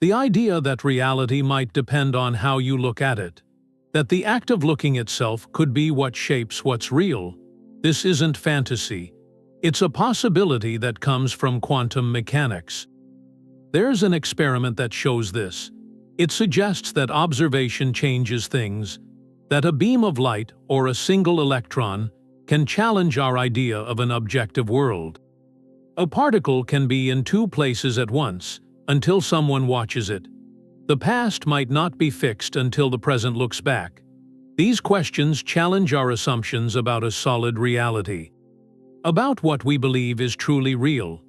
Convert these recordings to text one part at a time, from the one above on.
The idea that reality might depend on how you look at it, that the act of looking itself could be what shapes what's real, this isn't fantasy. It's a possibility that comes from quantum mechanics. There's an experiment that shows this. It suggests that observation changes things, that a beam of light or a single electron can challenge our idea of an objective world. A particle can be in two places at once until someone watches it. The past might not be fixed until the present looks back. These questions challenge our assumptions about a solid reality, about what we believe is truly real.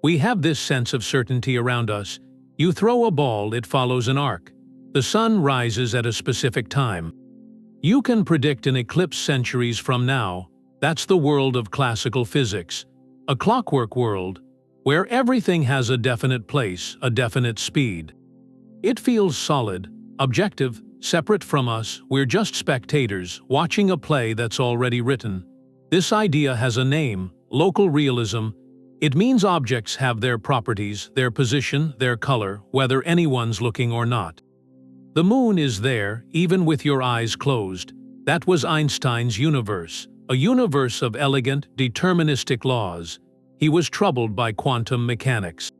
We have this sense of certainty around us. You throw a ball, it follows an arc. The sun rises at a specific time. You can predict an eclipse centuries from now. That's the world of classical physics, a clockwork world, where everything has a definite place, a definite speed. It feels solid, objective, separate from us. We're just spectators, watching a play that's already written. This idea has a name, local realism. It means objects have their properties, their position, their color, whether anyone's looking or not. The moon is there, even with your eyes closed. That was Einstein's universe, a universe of elegant, deterministic laws. He was troubled by quantum mechanics.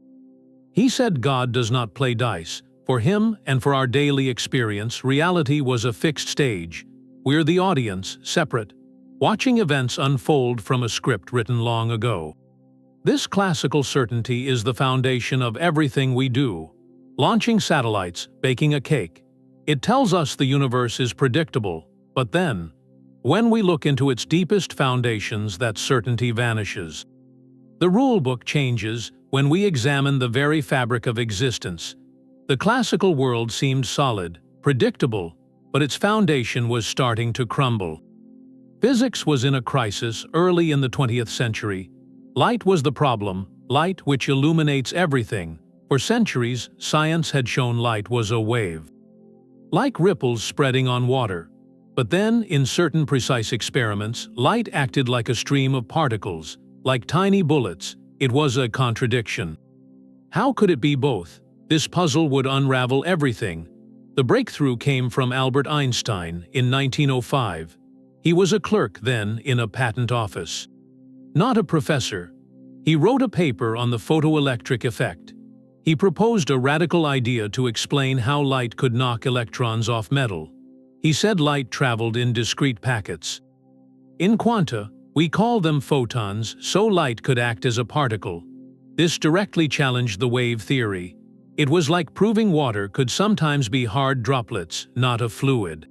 He said God does not play dice. For him, and for our daily experience, reality was a fixed stage. We're the audience, separate, watching events unfold from a script written long ago. This classical certainty is the foundation of everything we do. Launching satellites, baking a cake. It tells us the universe is predictable, but then, when we look into its deepest foundations, that certainty vanishes. The rulebook changes when we examine the very fabric of existence. The classical world seemed solid, predictable, but its foundation was starting to crumble. Physics was in a crisis early in the 20th century. Light was the problem, light which illuminates everything. For centuries, science had shown light was a wave, like ripples spreading on water. But then, in certain precise experiments, light acted like a stream of particles, like tiny bullets. It was a contradiction. How could it be both? This puzzle would unravel everything. The breakthrough came from Albert Einstein in 1905. He was a clerk then in a patent office, not a professor. He wrote a paper on the photoelectric effect. He proposed a radical idea to explain how light could knock electrons off metal. He said light traveled in discrete packets. In quanta, we call them photons, so light could act as a particle. This directly challenged the wave theory. It was like proving water could sometimes be hard droplets, not a fluid.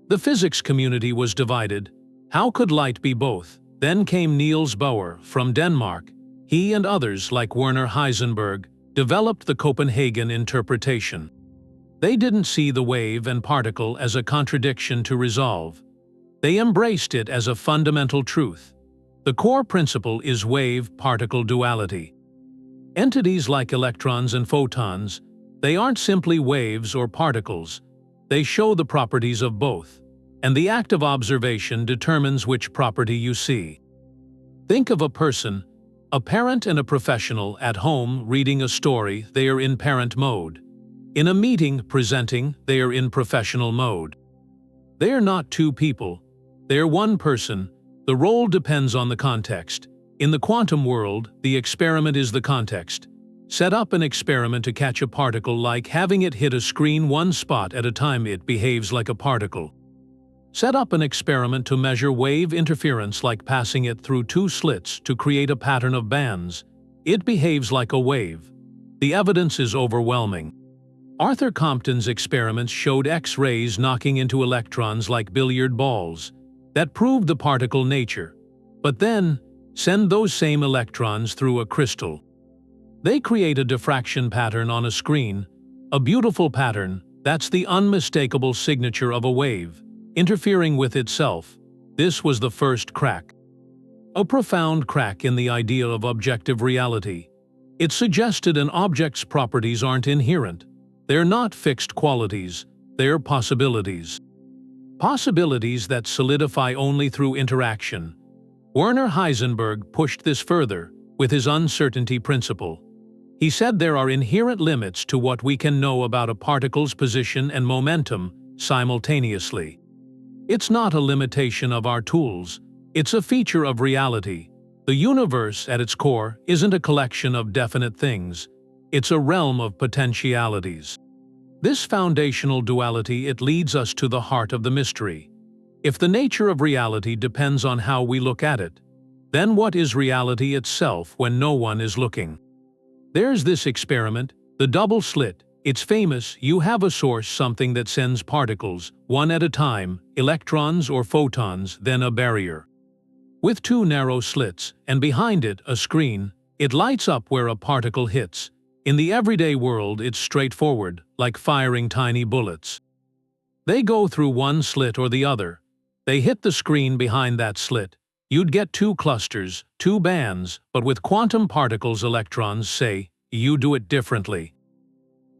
The physics community was divided. How could light be both? Then came Niels Bohr from Denmark. He and others like Werner Heisenberg developed the Copenhagen interpretation. They didn't see the wave and particle as a contradiction to resolve. They embraced it as a fundamental truth. The core principle is wave-particle duality. Entities like electrons and photons, they aren't simply waves or particles. They show the properties of both, and the act of observation determines which property you see. Think of a person, a parent and a professional at home reading a story. They are in parent mode. In a meeting presenting, they are in professional mode. They are not two people. They are one person. The role depends on the context. In the quantum world, the experiment is the context. Set up an experiment to catch a particle, like having it hit a screen one spot at a time. It behaves like a particle. Set up an experiment to measure wave interference, like passing it through two slits to create a pattern of bands. It behaves like a wave. The evidence is overwhelming. Arthur Compton's experiments showed X-rays knocking into electrons like billiard balls. That proved the particle nature. But then, send those same electrons through a crystal. They create a diffraction pattern on a screen. A beautiful pattern. That's the unmistakable signature of a wave, interfering with itself. This was the first crack. A profound crack in the idea of objective reality. It suggested an object's properties aren't inherent. They're not fixed qualities. They're possibilities. Possibilities that solidify only through interaction. Werner Heisenberg pushed this further with his uncertainty principle. He said there are inherent limits to what we can know about a particle's position and momentum simultaneously. It's not a limitation of our tools, it's a feature of reality. The universe, at its core, isn't a collection of definite things. It's a realm of potentialities. This foundational duality, it leads us to the heart of the mystery. If the nature of reality depends on how we look at it, then what is reality itself when no one is looking? There's this experiment, the double slit. It's famous. You have a source, something that sends particles, one at a time, electrons or photons, then a barrier with two narrow slits, and behind it a screen. It lights up where a particle hits. In the everyday world, it's straightforward, like firing tiny bullets. They go through one slit or the other. They hit the screen behind that slit. You'd get two clusters, two bands, but with quantum particles, electrons, say, you do it differently.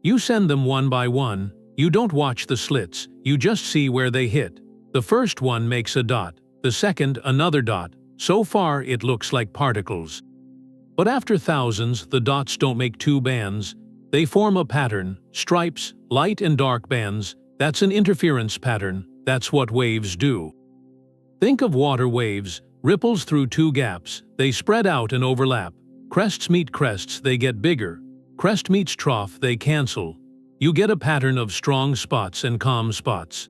You send them one by one. You don't watch the slits, you just see where they hit. The first one makes a dot, the second another dot. So far it looks like particles. But after thousands, the dots don't make two bands. They form a pattern, stripes, light and dark bands. That's an interference pattern. That's what waves do. Think of water waves, ripples through two gaps. They spread out and overlap. Crests meet crests, they get bigger. Crest meets trough, they cancel. You get a pattern of strong spots and calm spots.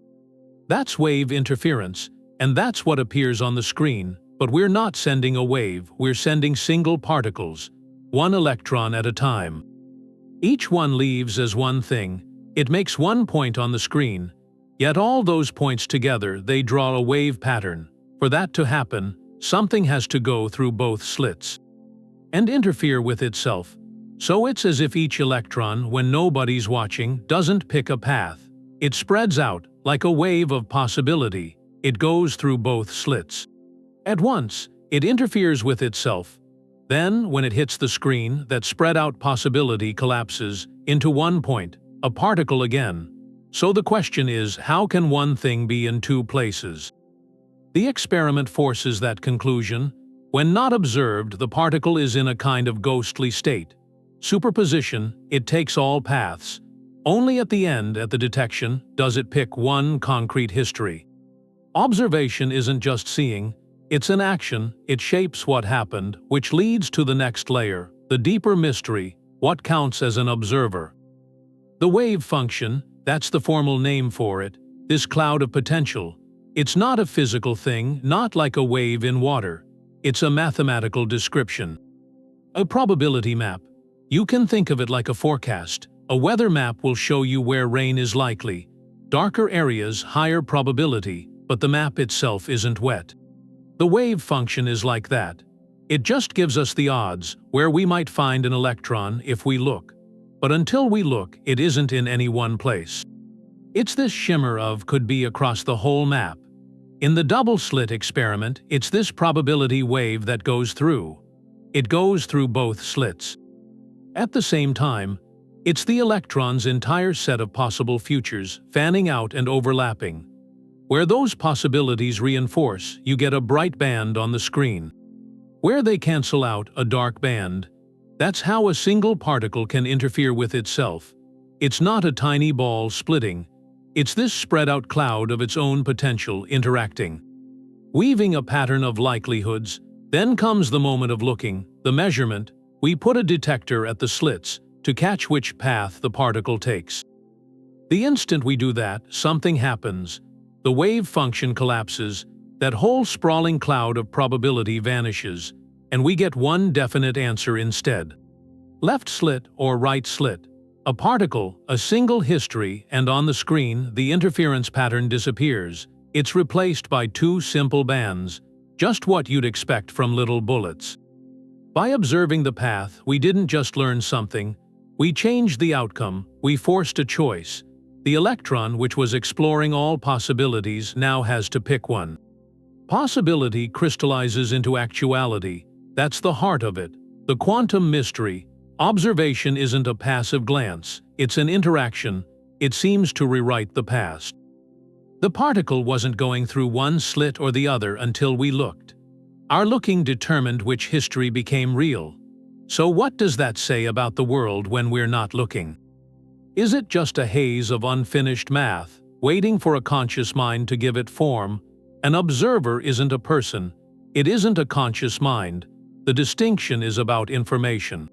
That's wave interference, and that's what appears on the screen. But we're not sending a wave, we're sending single particles, one electron at a time. Each one leaves as one thing. It makes one point on the screen. Yet all those points together, they draw a wave pattern. For that to happen, something has to go through both slits and interfere with itself. So it's as if each electron, when nobody's watching, doesn't pick a path. It spreads out, like a wave of possibility. It goes through both slits at once. It interferes with itself. Then, when it hits the screen, that spread-out possibility collapses into one point, a particle again. So the question is, how can one thing be in two places? The experiment forces that conclusion. When not observed, the particle is in a kind of ghostly state. Superposition, it takes all paths. Only at the end, at the detection, does it pick one concrete history. Observation isn't just seeing, it's an action. It shapes what happened, which leads to the next layer, the deeper mystery, what counts as an observer. The wave function, that's the formal name for it, this cloud of potential. It's not a physical thing, not like a wave in water. It's a mathematical description. A probability map. You can think of it like a forecast. A weather map will show you where rain is likely. Darker areas, higher probability, but the map itself isn't wet. The wave function is like that. It just gives us the odds, where we might find an electron if we look. But until we look, it isn't in any one place. It's this shimmer of could be across the whole map. In the double-slit experiment, it's this probability wave that goes through. It goes through both slits. At the same time, it's the electron's entire set of possible futures, fanning out and overlapping. Where those possibilities reinforce, you get a bright band on the screen. Where they cancel out, a dark band. That's how a single particle can interfere with itself. It's not a tiny ball splitting. It's this spread-out cloud of its own potential interacting, weaving a pattern of likelihoods. Then comes the moment of looking, the measurement. We put a detector at the slits to catch which path the particle takes. The instant we do that, something happens. The wave function collapses, that whole sprawling cloud of probability vanishes, and we get one definite answer instead. Left slit or right slit. A particle, a single history, and on the screen, the interference pattern disappears. It's replaced by two simple bands, just what you'd expect from little bullets. By observing the path, we didn't just learn something, we changed the outcome, we forced a choice. The electron, which was exploring all possibilities, now has to pick one. Possibility crystallizes into actuality. That's the heart of it. The quantum mystery. Observation isn't a passive glance, it's an interaction. It seems to rewrite the past. The particle wasn't going through one slit or the other until we looked. Our looking determined which history became real. So what does that say about the world when we're not looking? Is it just a haze of unfinished math, waiting for a conscious mind to give it form? An observer isn't a person. It isn't a conscious mind. The distinction is about information.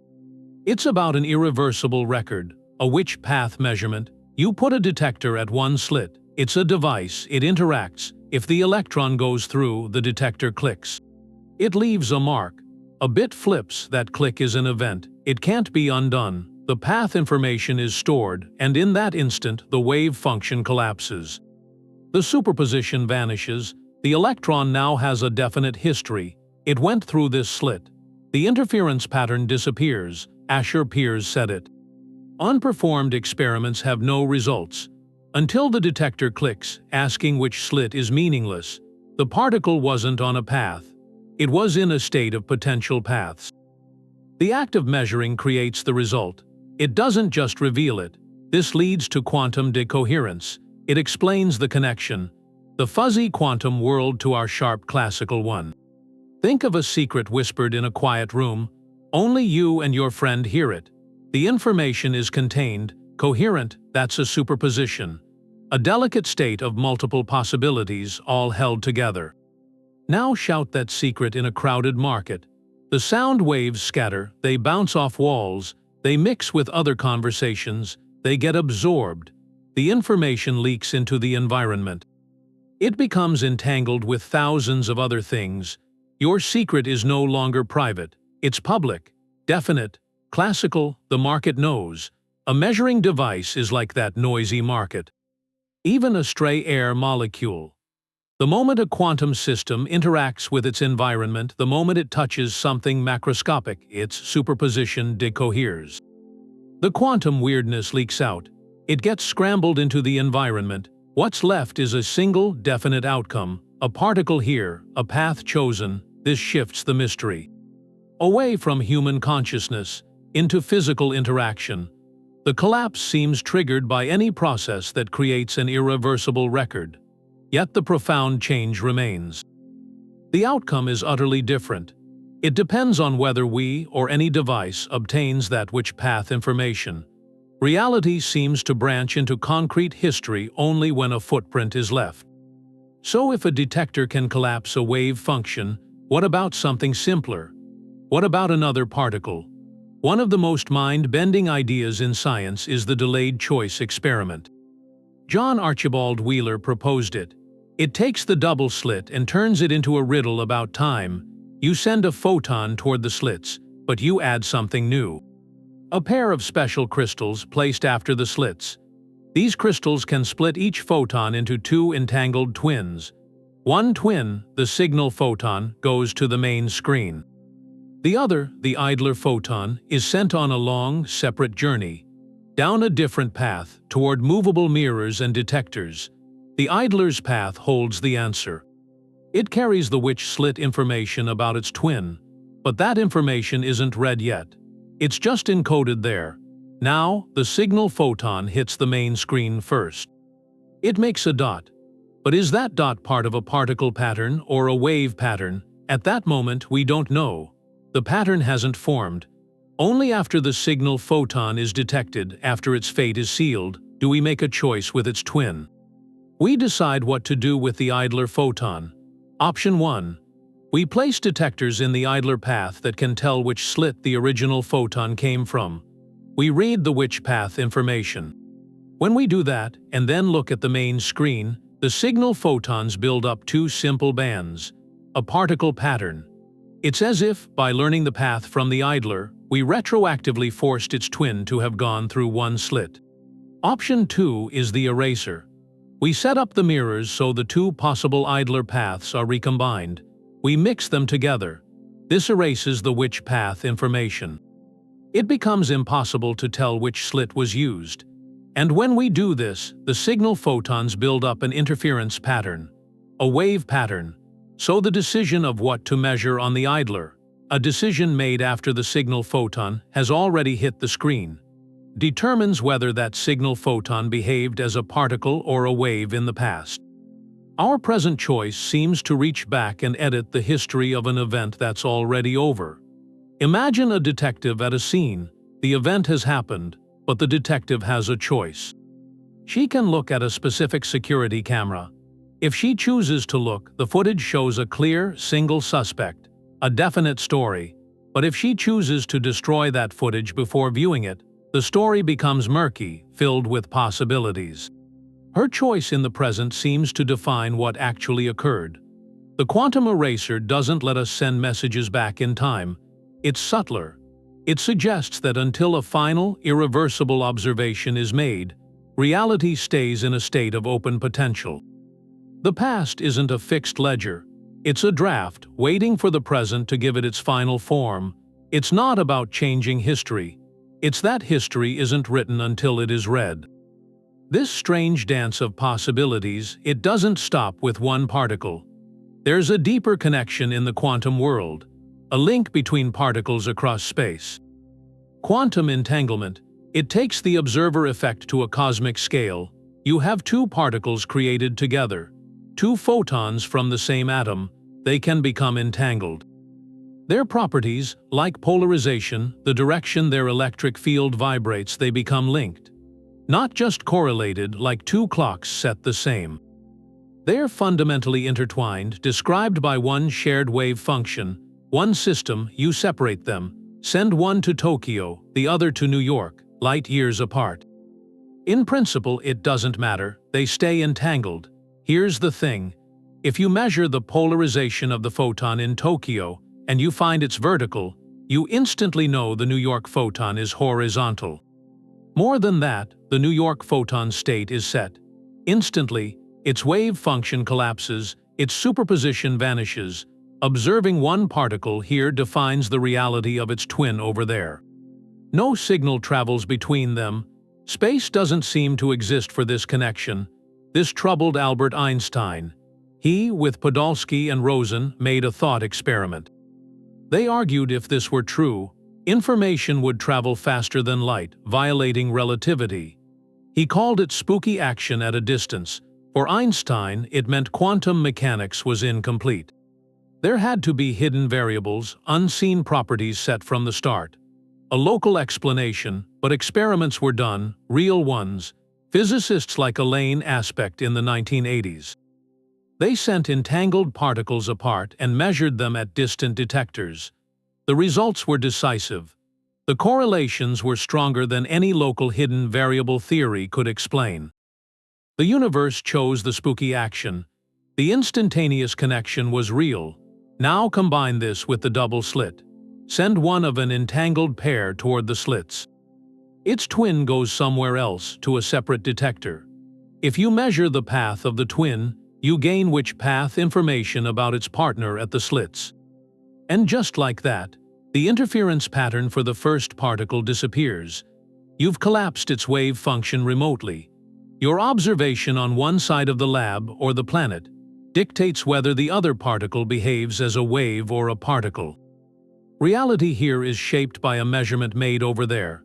It's about an irreversible record, a Witch path measurement. You put a detector at one slit. It's a device. It interacts. If the electron goes through, the detector clicks. It leaves a mark. A bit flips. That click is an event. It can't be undone. The path information is stored, and in that instant, the wave function collapses. The superposition vanishes. The electron now has a definite history. It went through this slit. The interference pattern disappears. Asher-Peirce said it. Unperformed experiments have no results. Until the detector clicks, asking which slit is meaningless. The particle wasn't on a path. It was in a state of potential paths. The act of measuring creates the result. It doesn't just reveal it. This leads to quantum decoherence. It explains the connection, the fuzzy quantum world to our sharp classical one. Think of a secret whispered in a quiet room. Only you and your friend hear it. The information is contained, coherent. That's a superposition. A delicate state of multiple possibilities all held together. Now shout that secret in a crowded market. The sound waves scatter, they bounce off walls, they mix with other conversations, they get absorbed. The information leaks into the environment. It becomes entangled with thousands of other things. Your secret is no longer private. It's public, definite, classical. The market knows. A measuring device is like that noisy market. Even a stray air molecule. The moment a quantum system interacts with its environment, the moment it touches something macroscopic, its superposition decoheres. The quantum weirdness leaks out. It gets scrambled into the environment. What's left is a single, definite outcome. A particle here, a path chosen. This shifts the mystery. Away from human consciousness, into physical interaction. The collapse seems triggered by any process that creates an irreversible record. Yet the profound change remains. The outcome is utterly different. It depends on whether we, or any device, obtains that which path information. Reality seems to branch into concrete history only when a footprint is left. So if a detector can collapse a wave function, what about something simpler? What about another particle? One of the most mind-bending ideas in science is the delayed choice experiment. John Archibald Wheeler proposed it. It takes the double slit and turns it into a riddle about time. You send a photon toward the slits, but you add something new. A pair of special crystals placed after the slits. These crystals can split each photon into two entangled twins. One twin, the signal photon, goes to the main screen. The other, the idler photon, is sent on a long, separate journey, down a different path, toward movable mirrors and detectors. The idler's path holds the answer. It carries the witch slit information about its twin, but that information isn't read yet. It's just encoded there. Now, the signal photon hits the main screen first. It makes a dot. But is that dot part of a particle pattern or a wave pattern? At that moment, we don't know. The pattern hasn't formed. Only after the signal photon is detected, after its fate is sealed, do we make a choice with its twin. We decide what to do with the idler photon. Option 1. We place detectors in the idler path that can tell which slit the original photon came from. We read the witch path information. When we do that, and then look at the main screen, the signal photons build up two simple bands, a particle pattern. It's as if, by learning the path from the idler, we retroactively forced its twin to have gone through one slit. Option 2 is the eraser. We set up the mirrors so the two possible idler paths are recombined. We mix them together. This erases the witch path information. It becomes impossible to tell which slit was used. And when we do this, the signal photons build up an interference pattern, a wave pattern. So the decision of what to measure on the idler, a decision made after the signal photon has already hit the screen, determines whether that signal photon behaved as a particle or a wave in the past. Our present choice seems to reach back and edit the history of an event that's already over. Imagine a detective at a scene. The event has happened, but the detective has a choice. She can look at a specific security camera. If she chooses to look, the footage shows a clear, single suspect, a definite story. But if she chooses to destroy that footage before viewing it, the story becomes murky, filled with possibilities. Her choice in the present seems to define what actually occurred. The quantum eraser doesn't let us send messages back in time. It's subtler. It suggests that until a final, irreversible observation is made, reality stays in a state of open potential. The past isn't a fixed ledger. It's a draft, waiting for the present to give it its final form. It's not about changing history. It's that history isn't written until it is read. This strange dance of possibilities, it doesn't stop with one particle. There's a deeper connection in the quantum world, a link between particles across space. Quantum entanglement, it takes the observer effect to a cosmic scale. You have two particles created together, two photons from the same atom. They can become entangled. Their properties, like polarization, the direction their electric field vibrates, they become linked. Not just correlated like two clocks set the same. They're fundamentally intertwined, described by one shared wave function, one system. You separate them, send one to Tokyo, the other to New York, light years apart. In principle, it doesn't matter, they stay entangled. Here's the thing. If you measure the polarization of the photon in Tokyo, and you find it's vertical, you instantly know the New York photon is horizontal. More than that, the New York photon state is set. Instantly, its wave function collapses, its superposition vanishes. Observing one particle here defines the reality of its twin over there. No signal travels between them. Space doesn't seem to exist for this connection. This troubled Albert Einstein. He, with Podolsky and Rosen, made a thought experiment. They argued if this were true, information would travel faster than light, violating relativity. He called it spooky action at a distance. For Einstein, it meant quantum mechanics was incomplete. There had to be hidden variables, unseen properties set from the start. A local explanation, but experiments were done, real ones. Physicists like Elaine Aspect in the 1980s. They sent entangled particles apart and measured them at distant detectors. The results were decisive. The correlations were stronger than any local hidden variable theory could explain. The universe chose the spooky action. The instantaneous connection was real. Now combine this with the double slit. Send one of an entangled pair toward the slits. Its twin goes somewhere else, to a separate detector. If you measure the path of the twin, you gain which path information about its partner at the slits. And just like that, the interference pattern for the first particle disappears. You've collapsed its wave function remotely. Your observation on one side of the lab or the planet dictates whether the other particle behaves as a wave or a particle. Reality here is shaped by a measurement made over there.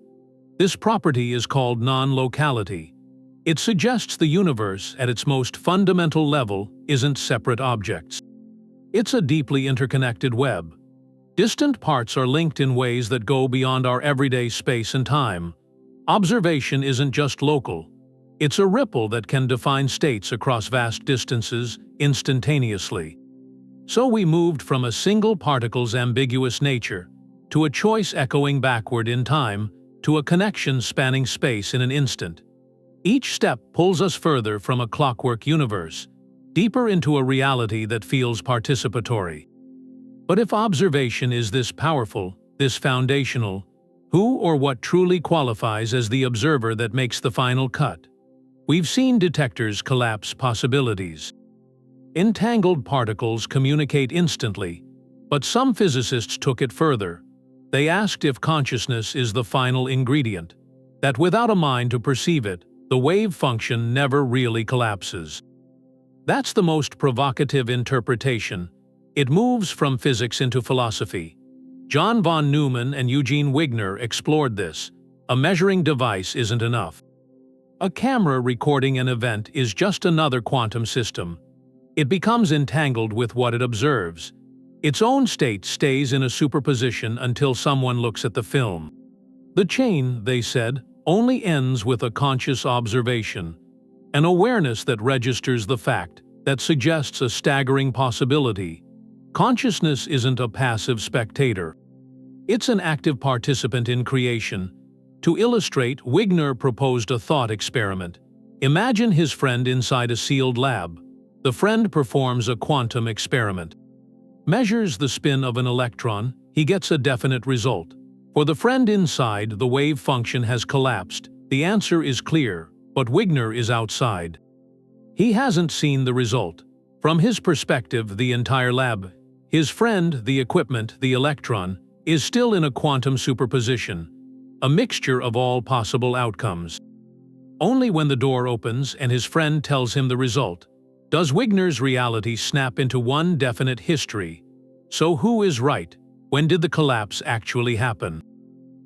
This property is called non-locality. It suggests the universe, at its most fundamental level, isn't separate objects. It's a deeply interconnected web. Distant parts are linked in ways that go beyond our everyday space and time. Observation isn't just local. It's a ripple that can define states across vast distances instantaneously. So we moved from a single particle's ambiguous nature, to a choice echoing backward in time, to a connection spanning space in an instant. Each step pulls us further from a clockwork universe, deeper into a reality that feels participatory. But if observation is this powerful, this foundational, who or what truly qualifies as the observer that makes the final cut? We've seen detectors collapse possibilities. Entangled particles communicate instantly, but some physicists took it further. They asked if consciousness is the final ingredient, that without a mind to perceive it, the wave function never really collapses. That's the most provocative interpretation. It moves from physics into philosophy. John von Neumann and Eugene Wigner explored this. A measuring device isn't enough. A camera recording an event is just another quantum system. It becomes entangled with what it observes. Its own state stays in a superposition until someone looks at the film. The chain, they said, only ends with a conscious observation, an awareness that registers the fact, that suggests a staggering possibility. Consciousness isn't a passive spectator. It's an active participant in creation. To illustrate, Wigner proposed a thought experiment. Imagine his friend inside a sealed lab. The friend performs a quantum experiment. Measures the spin of an electron, he gets a definite result. For the friend inside, the wave function has collapsed. The answer is clear, but Wigner is outside. He hasn't seen the result. From his perspective, the entire lab, his friend, the equipment, the electron, is still in a quantum superposition, a mixture of all possible outcomes. Only when the door opens and his friend tells him the result, does Wigner's reality snap into one definite history. So who is right? When did the collapse actually happen?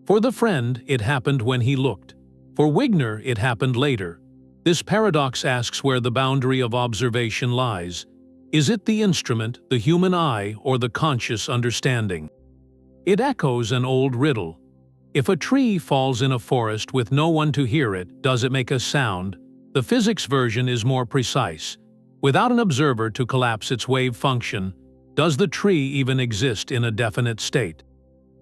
For the friend, it happened when he looked. For Wigner, it happened later. This paradox asks where the boundary of observation lies. Is it the instrument, the human eye, or the conscious understanding? It echoes an old riddle. If a tree falls in a forest with no one to hear it, does it make a sound? The physics version is more precise. Without an observer to collapse its wave function, does the tree even exist in a definite state?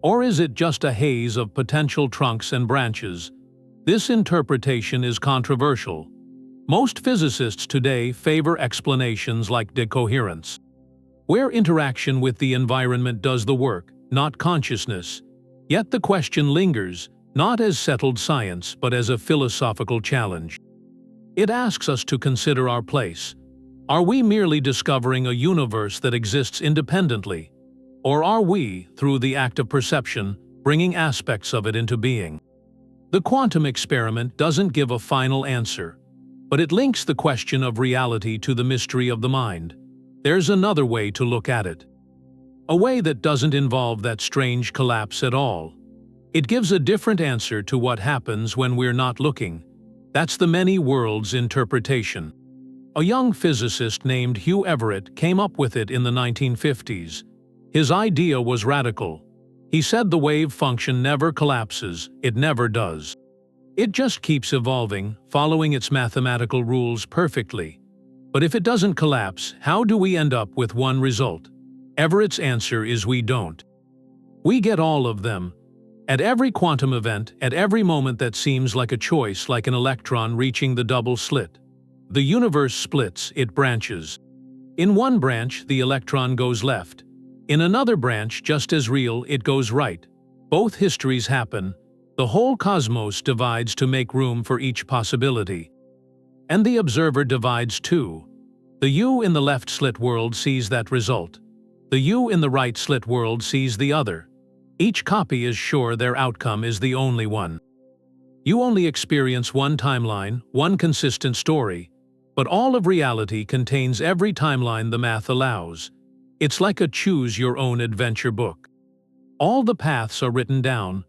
Or is it just a haze of potential trunks and branches? This interpretation is controversial. Most physicists today favor explanations like decoherence, where interaction with the environment does the work, not consciousness. Yet the question lingers, not as settled science but as a philosophical challenge. It asks us to consider our place. Are we merely discovering a universe that exists independently? Or are we, through the act of perception, bringing aspects of it into being? The quantum experiment doesn't give a final answer, but it links the question of reality to the mystery of the mind. There's another way to look at it. A way that doesn't involve that strange collapse at all. It gives a different answer to what happens when we're not looking. That's the many worlds interpretation. A young physicist named Hugh Everett came up with it in the 1950s. His idea was radical. He said the wave function never collapses, it never does. It just keeps evolving, following its mathematical rules perfectly. But if it doesn't collapse, how do we end up with one result? Everett's answer is we don't. We get all of them. At every quantum event, at every moment that seems like a choice, like an electron reaching the double slit. The universe splits, it branches. In one branch, the electron goes left. In another branch, just as real, it goes right. Both histories happen. The whole cosmos divides to make room for each possibility. And the observer divides too. The you in the left slit world sees that result. The you in the right slit world sees the other. Each copy is sure their outcome is the only one. You only experience one timeline, one consistent story. But all of reality contains every timeline the math allows. It's like a choose-your-own-adventure book. All the paths are written down.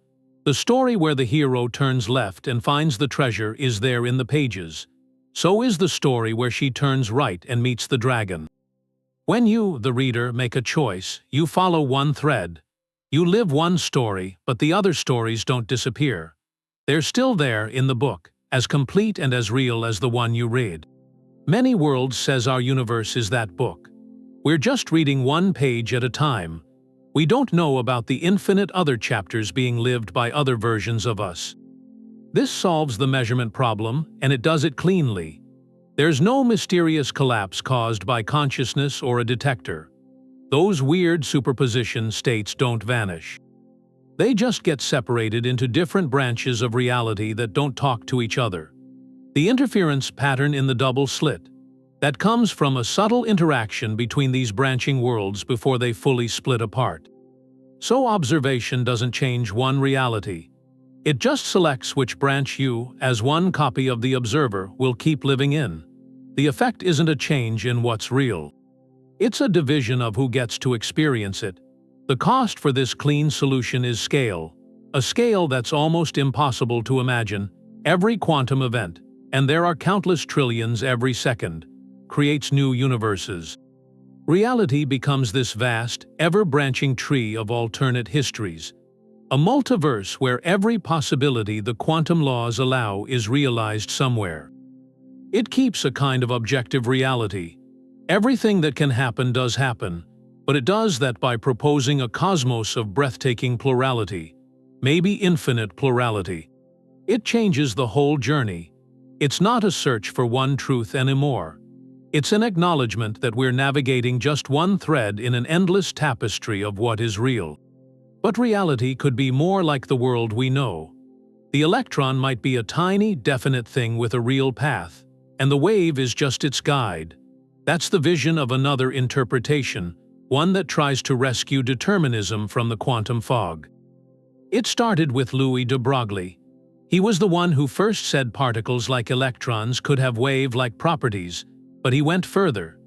The story where the hero turns left and finds the treasure is there in the pages. So is the story where she turns right and meets the dragon. When you, the reader, make a choice, you follow one thread. You live one story, but the other stories don't disappear. They're still there in the book, as complete and as real as the one you read. Many Worlds says our universe is that book. We're just reading one page at a time. We don't know about the infinite other chapters being lived by other versions of us. This solves the measurement problem, and it does it cleanly. There's no mysterious collapse caused by consciousness or a detector. Those weird superposition states don't vanish. They just get separated into different branches of reality that don't talk to each other. The interference pattern in the double slit. That comes from a subtle interaction between these branching worlds before they fully split apart. So observation doesn't change one reality. It just selects which branch you, as one copy of the observer, will keep living in. The effect isn't a change in what's real. It's a division of who gets to experience it. The cost for this clean solution is scale. A scale that's almost impossible to imagine. Every quantum event, and there are countless trillions every second, creates new universes. Reality becomes this vast, ever-branching tree of alternate histories, a multiverse where every possibility the quantum laws allow is realized somewhere. It keeps a kind of objective reality. Everything that can happen does happen, but it does that by proposing a cosmos of breathtaking plurality, maybe infinite plurality. It changes the whole journey. It's not a search for one truth anymore. It's an acknowledgement that we're navigating just one thread in an endless tapestry of what is real. But reality could be more like the world we know. The electron might be a tiny, definite thing with a real path, and the wave is just its guide. That's the vision of another interpretation, one that tries to rescue determinism from the quantum fog. It started with Louis de Broglie. He was the one who first said particles like electrons could have wave-like properties, but he went further.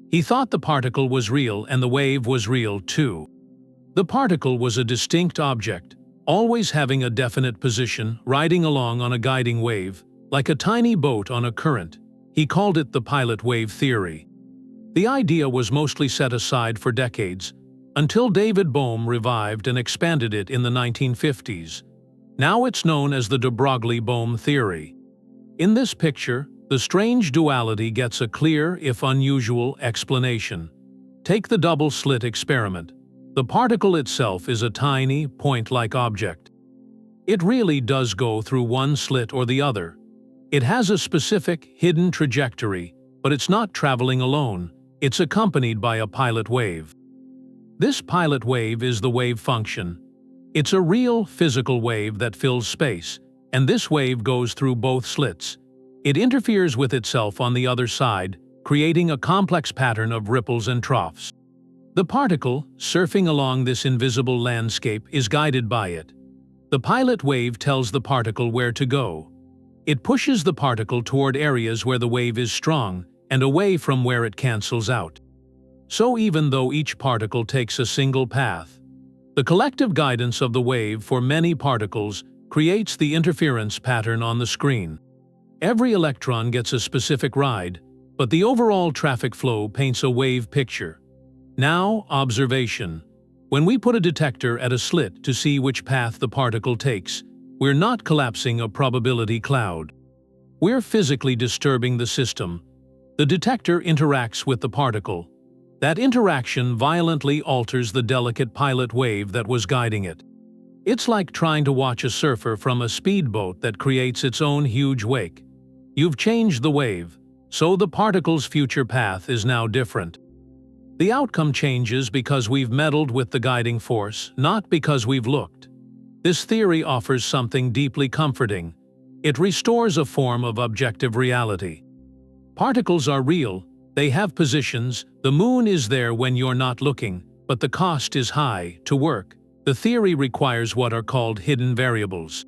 He thought the particle was real and the wave was real too. The particle was a distinct object, always having a definite position, riding along on a guiding wave, like a tiny boat on a current. He called it the pilot wave theory. The idea was mostly set aside for decades, until David Bohm revived and expanded it in the 1950s. Now it's known as the de Broglie-Bohm theory. In this picture, the strange duality gets a clear, if unusual, explanation. Take the double-slit experiment. The particle itself is a tiny, point-like object. It really does go through one slit or the other. It has a specific, hidden trajectory, but it's not traveling alone. It's accompanied by a pilot wave. This pilot wave is the wave function. It's a real, physical wave that fills space, and this wave goes through both slits. It interferes with itself on the other side, creating a complex pattern of ripples and troughs. The particle, surfing along this invisible landscape, is guided by it. The pilot wave tells the particle where to go. It pushes the particle toward areas where the wave is strong and away from where it cancels out. So even though each particle takes a single path, the collective guidance of the wave for many particles creates the interference pattern on the screen. Every electron gets a specific ride, but the overall traffic flow paints a wave picture. Now, observation. When we put a detector at a slit to see which path the particle takes, we're not collapsing a probability cloud. We're physically disturbing the system. The detector interacts with the particle. That interaction violently alters the delicate pilot wave that was guiding it. It's like trying to watch a surfer from a speedboat that creates its own huge wake. You've changed the wave, so the particle's future path is now different. The outcome changes because we've meddled with the guiding force, not because we've looked. This theory offers something deeply comforting. It restores a form of objective reality. Particles are real, they have positions, the moon is there when you're not looking, but the cost is high. To work, the theory requires what are called hidden variables.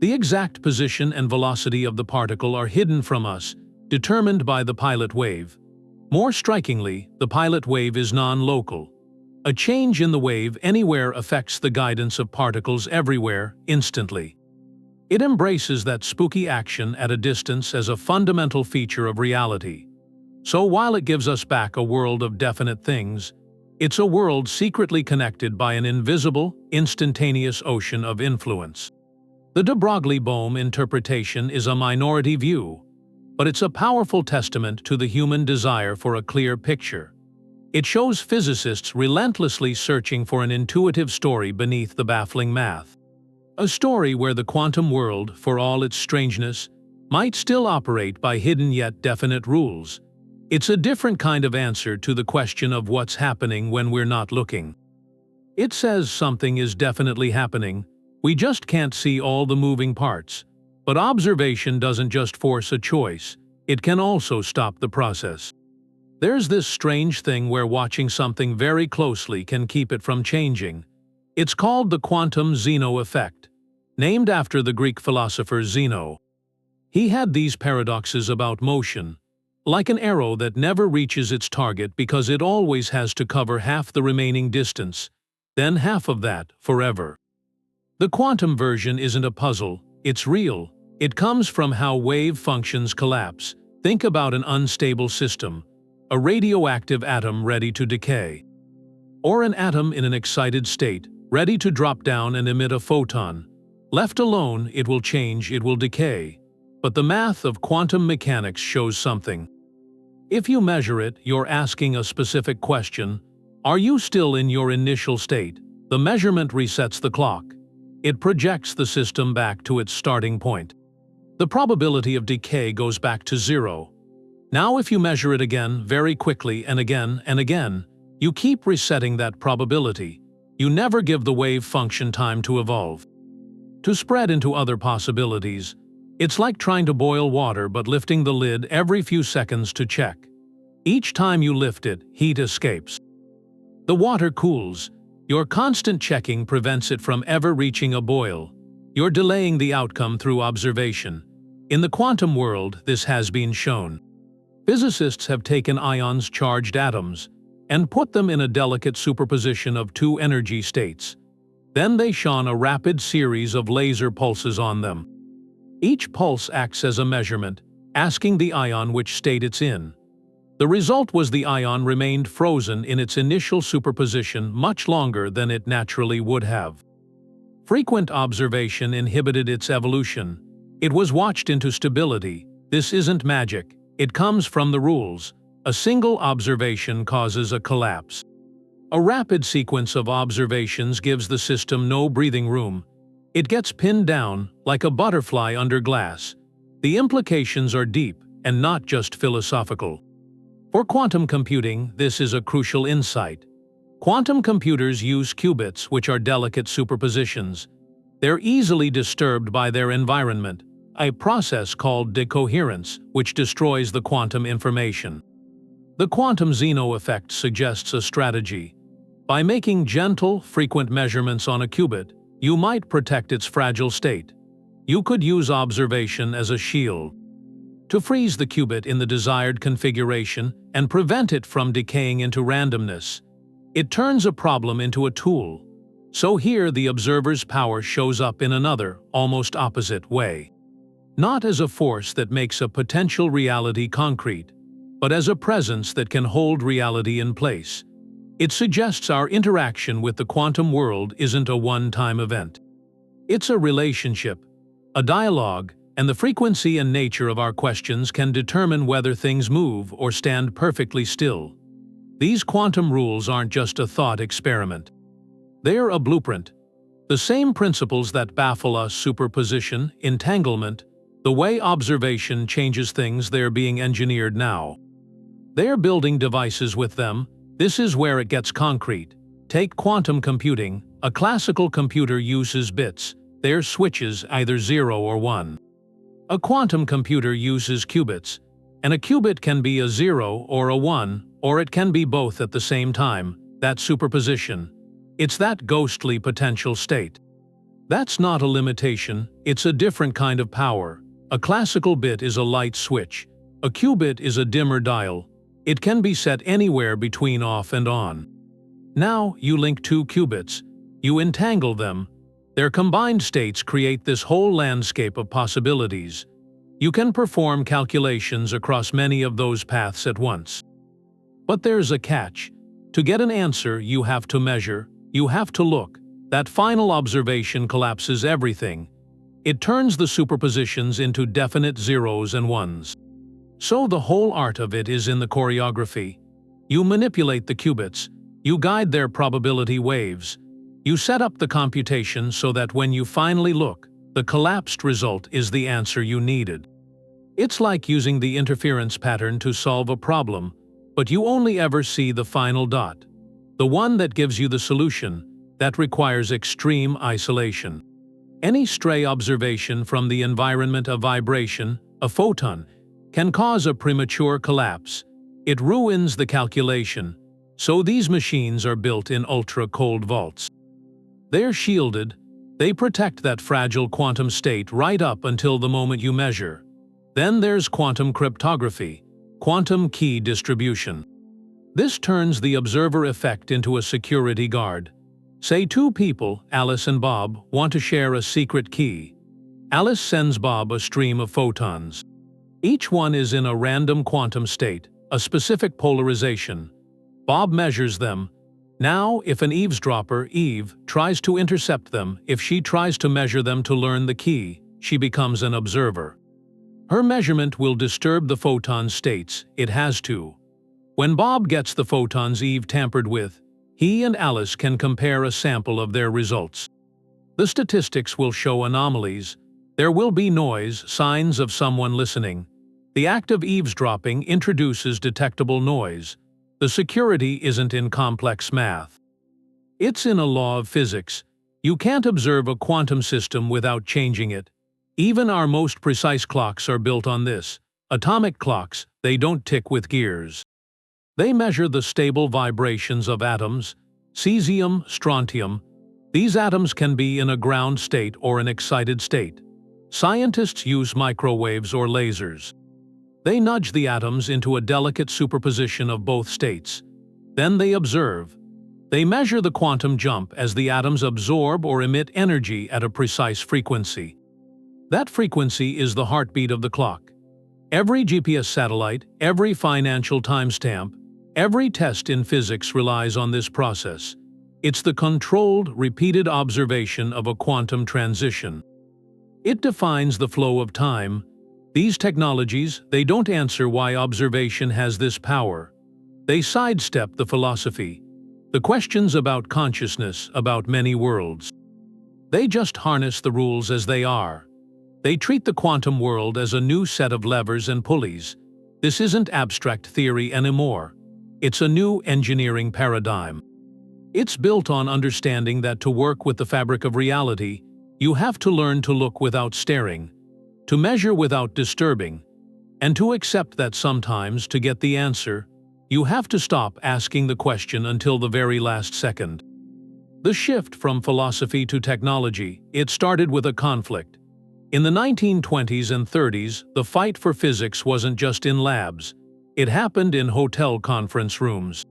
The exact position and velocity of the particle are hidden from us, determined by the pilot wave. More strikingly, the pilot wave is non-local. A change in the wave anywhere affects the guidance of particles everywhere, instantly. It embraces that spooky action at a distance as a fundamental feature of reality. So while it gives us back a world of definite things, it's a world secretly connected by an invisible, instantaneous ocean of influence. The de Broglie-Bohm interpretation is a minority view, but it's a powerful testament to the human desire for a clear picture. It shows physicists relentlessly searching for an intuitive story beneath the baffling math. A story where the quantum world, for all its strangeness, might still operate by hidden yet definite rules. It's a different kind of answer to the question of what's happening when we're not looking. It says something is definitely happening, we just can't see all the moving parts. But observation doesn't just force a choice, it can also stop the process. There's this strange thing where watching something very closely can keep it from changing. It's called the quantum Zeno effect, named after the Greek philosopher Zeno. He had these paradoxes about motion, like an arrow that never reaches its target because it always has to cover half the remaining distance, then half of that, forever. The quantum version isn't a puzzle, it's real. It comes from how wave functions collapse. Think about an unstable system. a radioactive atom ready to decay. Or an atom in an excited state, ready to drop down and emit a photon. Left alone, it will change, it will decay. But the math of quantum mechanics shows something. If you measure it, you're asking a specific question. Are you still in your initial state? The measurement resets the clock. It projects the system back to its starting point. The probability of decay goes back to zero. Now if you measure it again, very quickly and again, you keep resetting that probability. You never give the wave function time to evolve. To spread into other possibilities, it's like trying to boil water but lifting the lid every few seconds to check. Each time you lift it, heat escapes. The water cools. Your constant checking prevents it from ever reaching a boil. You're delaying the outcome through observation. In the quantum world, this has been shown. Physicists have taken ions-charged atoms and put them in a delicate superposition of two energy states. Then they shone a rapid series of laser pulses on them. Each pulse acts as a measurement, asking the ion which state it's in. The result was the ion remained frozen in its initial superposition much longer than it naturally would have. Frequent observation inhibited its evolution. It was watched into stability. This isn't magic. It comes from the rules. A single observation causes a collapse. A rapid sequence of observations gives the system no breathing room. It gets pinned down, like a butterfly under glass. The implications are deep, and not just philosophical. For quantum computing, this is a crucial insight. Quantum computers use qubits, which are delicate superpositions. They're easily disturbed by their environment, a process called decoherence, which destroys the quantum information. The quantum Zeno effect suggests a strategy. By making gentle, frequent measurements on a qubit, you might protect its fragile state. You could use observation as a shield to freeze the qubit in the desired configuration and prevent it from decaying into randomness. It turns a problem into a tool. So here the observer's power shows up in another, almost opposite way. Not as a force that makes a potential reality concrete, but as a presence that can hold reality in place. It suggests our interaction with the quantum world isn't a one-time event. It's a relationship, a dialogue, and the frequency and nature of our questions can determine whether things move or stand perfectly still. These quantum rules aren't just a thought experiment. They're a blueprint. The same principles that baffle us, superposition, entanglement, the way observation changes things, they're being engineered now. They're building devices with them. This is where it gets concrete. Take quantum computing. A classical computer uses bits. They're switches, either 0 or 1. A quantum computer uses qubits, and a qubit can be a 0 or a 1, or it can be both at the same time. That's superposition. It's that ghostly potential state. That's not a limitation, it's a different kind of power. A classical bit is a light switch. A qubit is a dimmer dial. It can be set anywhere between off and on. Now, you link two qubits. You entangle them. Their combined states create this whole landscape of possibilities. You can perform calculations across many of those paths at once. But there's a catch. To get an answer, you have to measure, you have to look. That final observation collapses everything. It turns the superpositions into definite zeros and ones. So the whole art of it is in the choreography. You manipulate the qubits, you guide their probability waves, you set up the computation so that when you finally look, the collapsed result is the answer you needed. It's like using the interference pattern to solve a problem, but you only ever see the final dot. The one that gives you the solution, that requires extreme isolation. Any stray observation from the environment, a vibration, a photon, can cause a premature collapse. It ruins the calculation. So these machines are built in ultra-cold vaults. They're shielded. They protect that fragile quantum state right up until the moment you measure. Then there's quantum cryptography, quantum key distribution. This turns the observer effect into a security guard. Say two people, Alice and Bob, want to share a secret key. Alice sends Bob a stream of photons. Each one is in a random quantum state, a specific polarization. Bob measures them. Now, if an eavesdropper, Eve, tries to intercept them, if she tries to measure them to learn the key, she becomes an observer. Her measurement will disturb the photon states, it has to. When Bob gets the photons Eve tampered with, he and Alice can compare a sample of their results. The statistics will show anomalies. There will be noise, signs of someone listening. The act of eavesdropping introduces detectable noise. The security isn't in complex math. It's in a law of physics. You can't observe a quantum system without changing it. Even our most precise clocks are built on this. Atomic clocks, they don't tick with gears. They measure the stable vibrations of atoms, cesium, strontium. These atoms can be in a ground state or an excited state. Scientists use microwaves or lasers. They nudge the atoms into a delicate superposition of both states. Then they observe. They measure the quantum jump as the atoms absorb or emit energy at a precise frequency. That frequency is the heartbeat of the clock. Every GPS satellite, every financial timestamp, every test in physics relies on this process. It's the controlled, repeated observation of a quantum transition. It defines the flow of time. These technologies, they don't answer why observation has this power. They sidestep the philosophy, the questions about consciousness, about many worlds. They just harness the rules as they are. They treat the quantum world as a new set of levers and pulleys. This isn't abstract theory anymore. It's a new engineering paradigm. It's built on understanding that to work with the fabric of reality, you have to learn to look without staring, to measure without disturbing, and to accept that sometimes, to get the answer, you have to stop asking the question until the very last second. The shift from philosophy to technology, it started with a conflict. In the 1920s and 30s, the fight for physics wasn't just in labs. It happened in hotel conference rooms.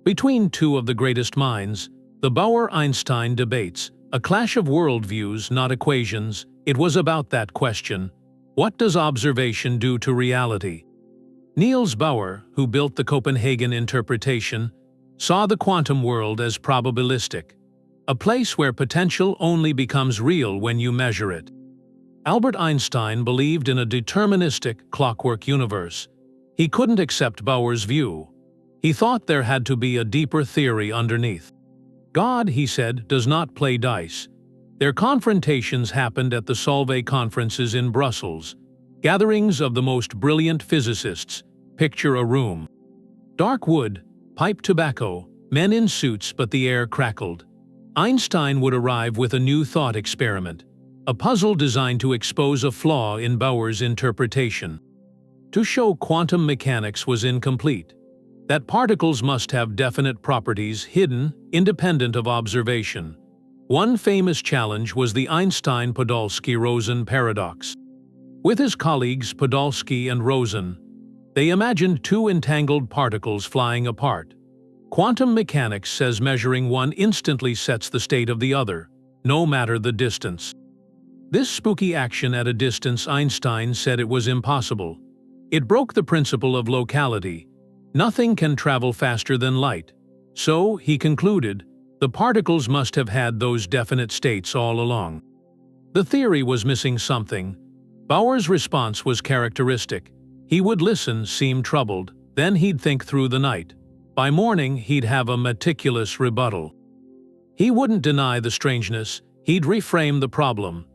Between two of the greatest minds, the Bohr-Einstein Debates, a clash of worldviews, not equations. It was about that question: what does observation do to reality? Niels Bohr, who built the Copenhagen interpretation, saw the quantum world as probabilistic, a place where potential only becomes real when you measure it. Albert Einstein believed in a deterministic, clockwork universe. He couldn't accept Bohr's view. He thought there had to be a deeper theory underneath. God, he said, does not play dice. Their confrontations happened at the Solvay conferences in Brussels, gatherings of the most brilliant physicists. Picture a room. Dark wood, pipe tobacco, men in suits, but the air crackled. Einstein would arrive with a new thought experiment, a puzzle designed to expose a flaw in Bohr's interpretation. To show quantum mechanics was incomplete, that particles must have definite properties hidden, independent of observation. One famous challenge was the Einstein-Podolsky-Rosen paradox. With his colleagues Podolsky and Rosen, they imagined two entangled particles flying apart. Quantum mechanics says measuring one instantly sets the state of the other, no matter the distance. This spooky action at a distance, Einstein said it was impossible. It broke the principle of locality. Nothing can travel faster than light. So, he concluded, the particles must have had those definite states all along. The theory was missing something. Bohr's response was characteristic. He would listen, seem troubled, then he'd think through the night. By morning, he'd have a meticulous rebuttal. He wouldn't deny the strangeness, he'd reframe the problem.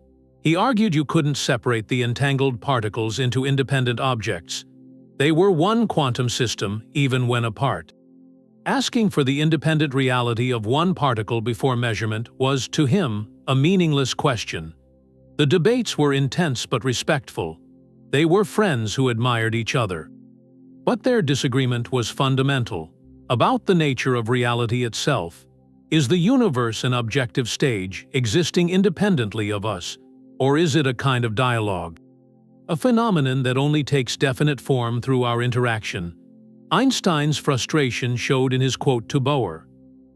He argued you couldn't separate the entangled particles into independent objects. They were one quantum system, even when apart. Asking for the independent reality of one particle before measurement was, to him, a meaningless question. The debates were intense but respectful. They were friends who admired each other. But their disagreement was fundamental, about the nature of reality itself. Is the universe an objective stage, existing independently of us, or is it a kind of dialogue? A phenomenon that only takes definite form through our interaction. Einstein's frustration showed in his quote to Bohr,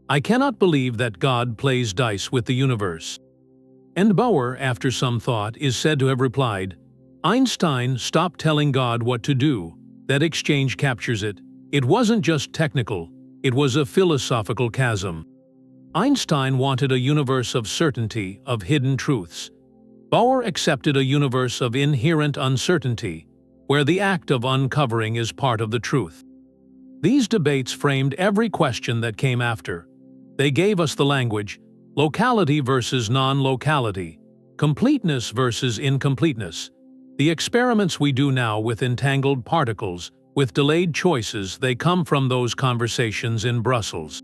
"I cannot believe that God plays dice with the universe." And Bohr, after some thought, is said to have replied, "Einstein, stop telling God what to do. That exchange captures it. It wasn't just technical, it was a philosophical chasm. Einstein wanted a universe of certainty, of hidden truths. Bohr accepted a universe of inherent uncertainty, where the act of uncovering is part of the truth. These debates framed every question that came after. They gave us the language: locality versus non-locality, completeness versus incompleteness. The experiments we do now with entangled particles, with delayed choices, they come from those conversations in Brussels.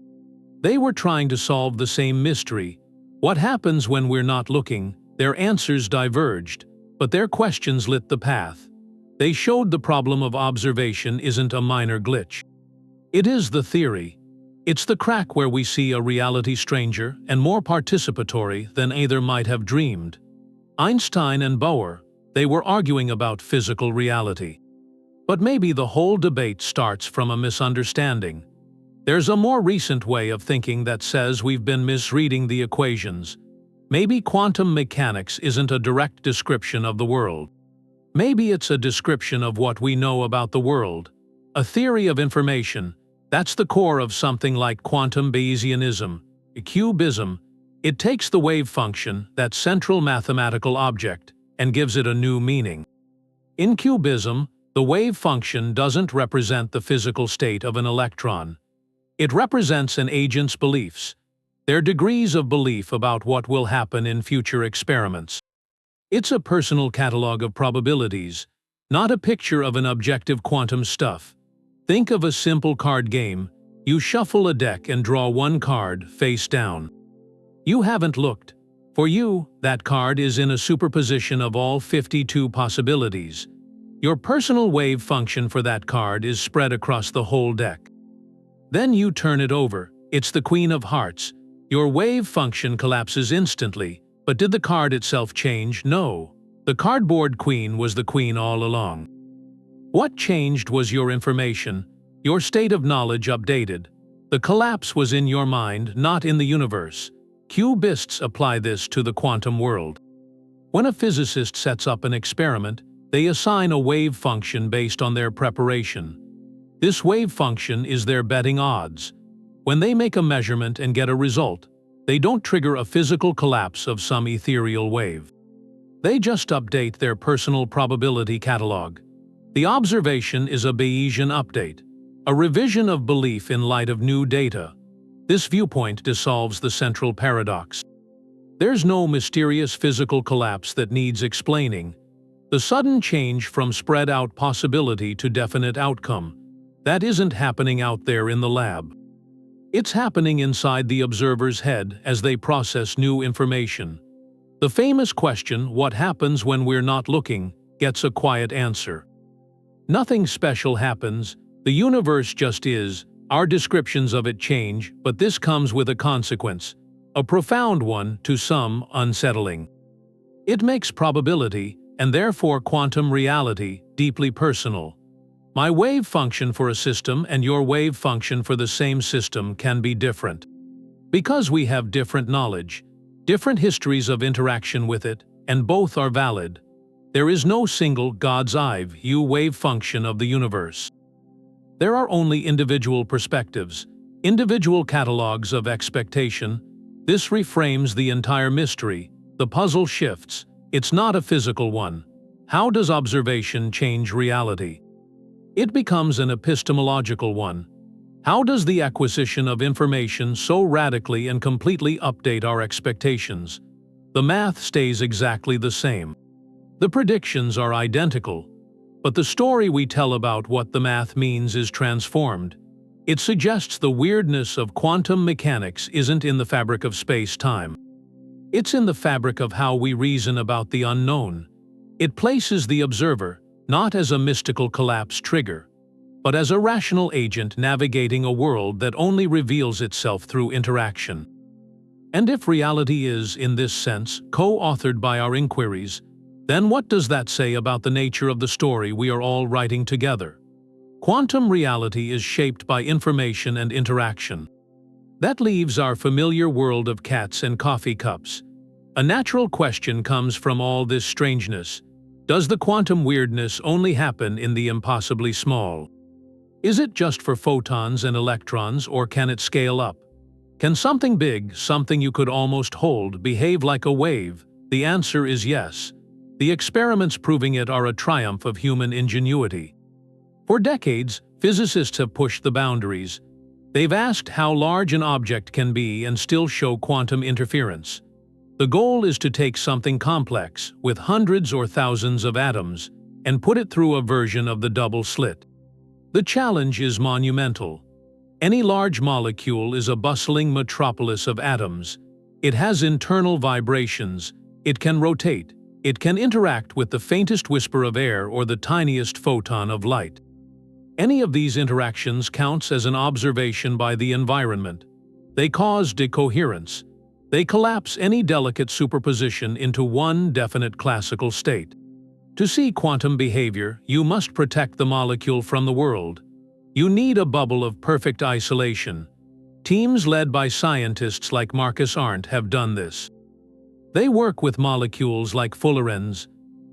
They were trying to solve the same mystery. What happens when we're not looking? Their answers diverged, but their questions lit the path. They showed the problem of observation isn't a minor glitch. It is the theory. It's the crack where we see a reality stranger and more participatory than either might have dreamed. Einstein and Bohr, they were arguing about physical reality. But maybe the whole debate starts from a misunderstanding. There's a more recent way of thinking that says we've been misreading the equations. Maybe quantum mechanics isn't a direct description of the world. Maybe it's a description of what we know about the world. A theory of information. That's the core of something like quantum Bayesianism, QBism. It takes the wave function, that central mathematical object, and gives it a new meaning. In QBism, the wave function doesn't represent the physical state of an electron. It represents an agent's beliefs, their degrees of belief about what will happen in future experiments. It's a personal catalog of probabilities, not a picture of an objective quantum stuff. Think of a simple card game. You shuffle a deck and draw one card face down. You haven't looked. For you, that card is in a superposition of all 52 possibilities. Your personal wave function for that card is spread across the whole deck. Then you turn it over. It's the Queen of Hearts. Your wave function collapses instantly. But did the card itself change? No. The cardboard queen was the queen all along. What changed was your information. Your state of knowledge updated. The collapse was in your mind, not in the universe. QBists apply this to the quantum world. When a physicist sets up an experiment, they assign a wave function based on their preparation. This wave function is their betting odds. When they make a measurement and get a result, they don't trigger a physical collapse of some ethereal wave. They just update their personal probability catalog. The observation is a Bayesian update, a revision of belief in light of new data. This viewpoint dissolves the central paradox. There's no mysterious physical collapse that needs explaining. The sudden change from spread-out possibility to definite outcome, that isn't happening out there in the lab. It's happening inside the observer's head as they process new information. The famous question, what happens when we're not looking, gets a quiet answer. Nothing special happens, the universe just is. Our descriptions of it change, but this comes with a consequence, a profound one, to some, unsettling. It makes probability, and therefore quantum reality, deeply personal. My wave function for a system and your wave function for the same system can be different. Because we have different knowledge, different histories of interaction with it, and both are valid. There is no single God's eye view wave function of the universe. There are only individual perspectives, individual catalogs of expectation. This reframes the entire mystery. The puzzle shifts. It's not a physical one. How does observation change reality? It becomes an epistemological one. How does the acquisition of information so radically and completely update our expectations? The math stays exactly the same. The predictions are identical, but the story we tell about what the math means is transformed. It suggests the weirdness of quantum mechanics isn't in the fabric of space-time. It's in the fabric of how we reason about the unknown. It places the observer, not as a mystical collapse trigger, but as a rational agent navigating a world that only reveals itself through interaction. And if reality is, in this sense, co-authored by our inquiries, then what does that say about the nature of the story we are all writing together? Quantum reality is shaped by information and interaction. That leaves our familiar world of cats and coffee cups. A natural question comes from all this strangeness. Does the quantum weirdness only happen in the impossibly small? Is it just for photons and electrons, or can it scale up? Can something big, something you could almost hold, behave like a wave? The answer is yes. The experiments proving it are a triumph of human ingenuity. For decades, physicists have pushed the boundaries. They've asked how large an object can be and still show quantum interference. The goal is to take something complex, with hundreds or thousands of atoms, and put it through a version of the double slit. The challenge is monumental. Any large molecule is a bustling metropolis of atoms. It has internal vibrations, it can rotate, it can interact with the faintest whisper of air or the tiniest photon of light. Any of these interactions counts as an observation by the environment. They cause decoherence. They collapse any delicate superposition into one definite classical state. To see quantum behavior, you must protect the molecule from the world. You need a bubble of perfect isolation. Teams led by scientists like Marcus Arndt have done this. They work with molecules like fullerenes.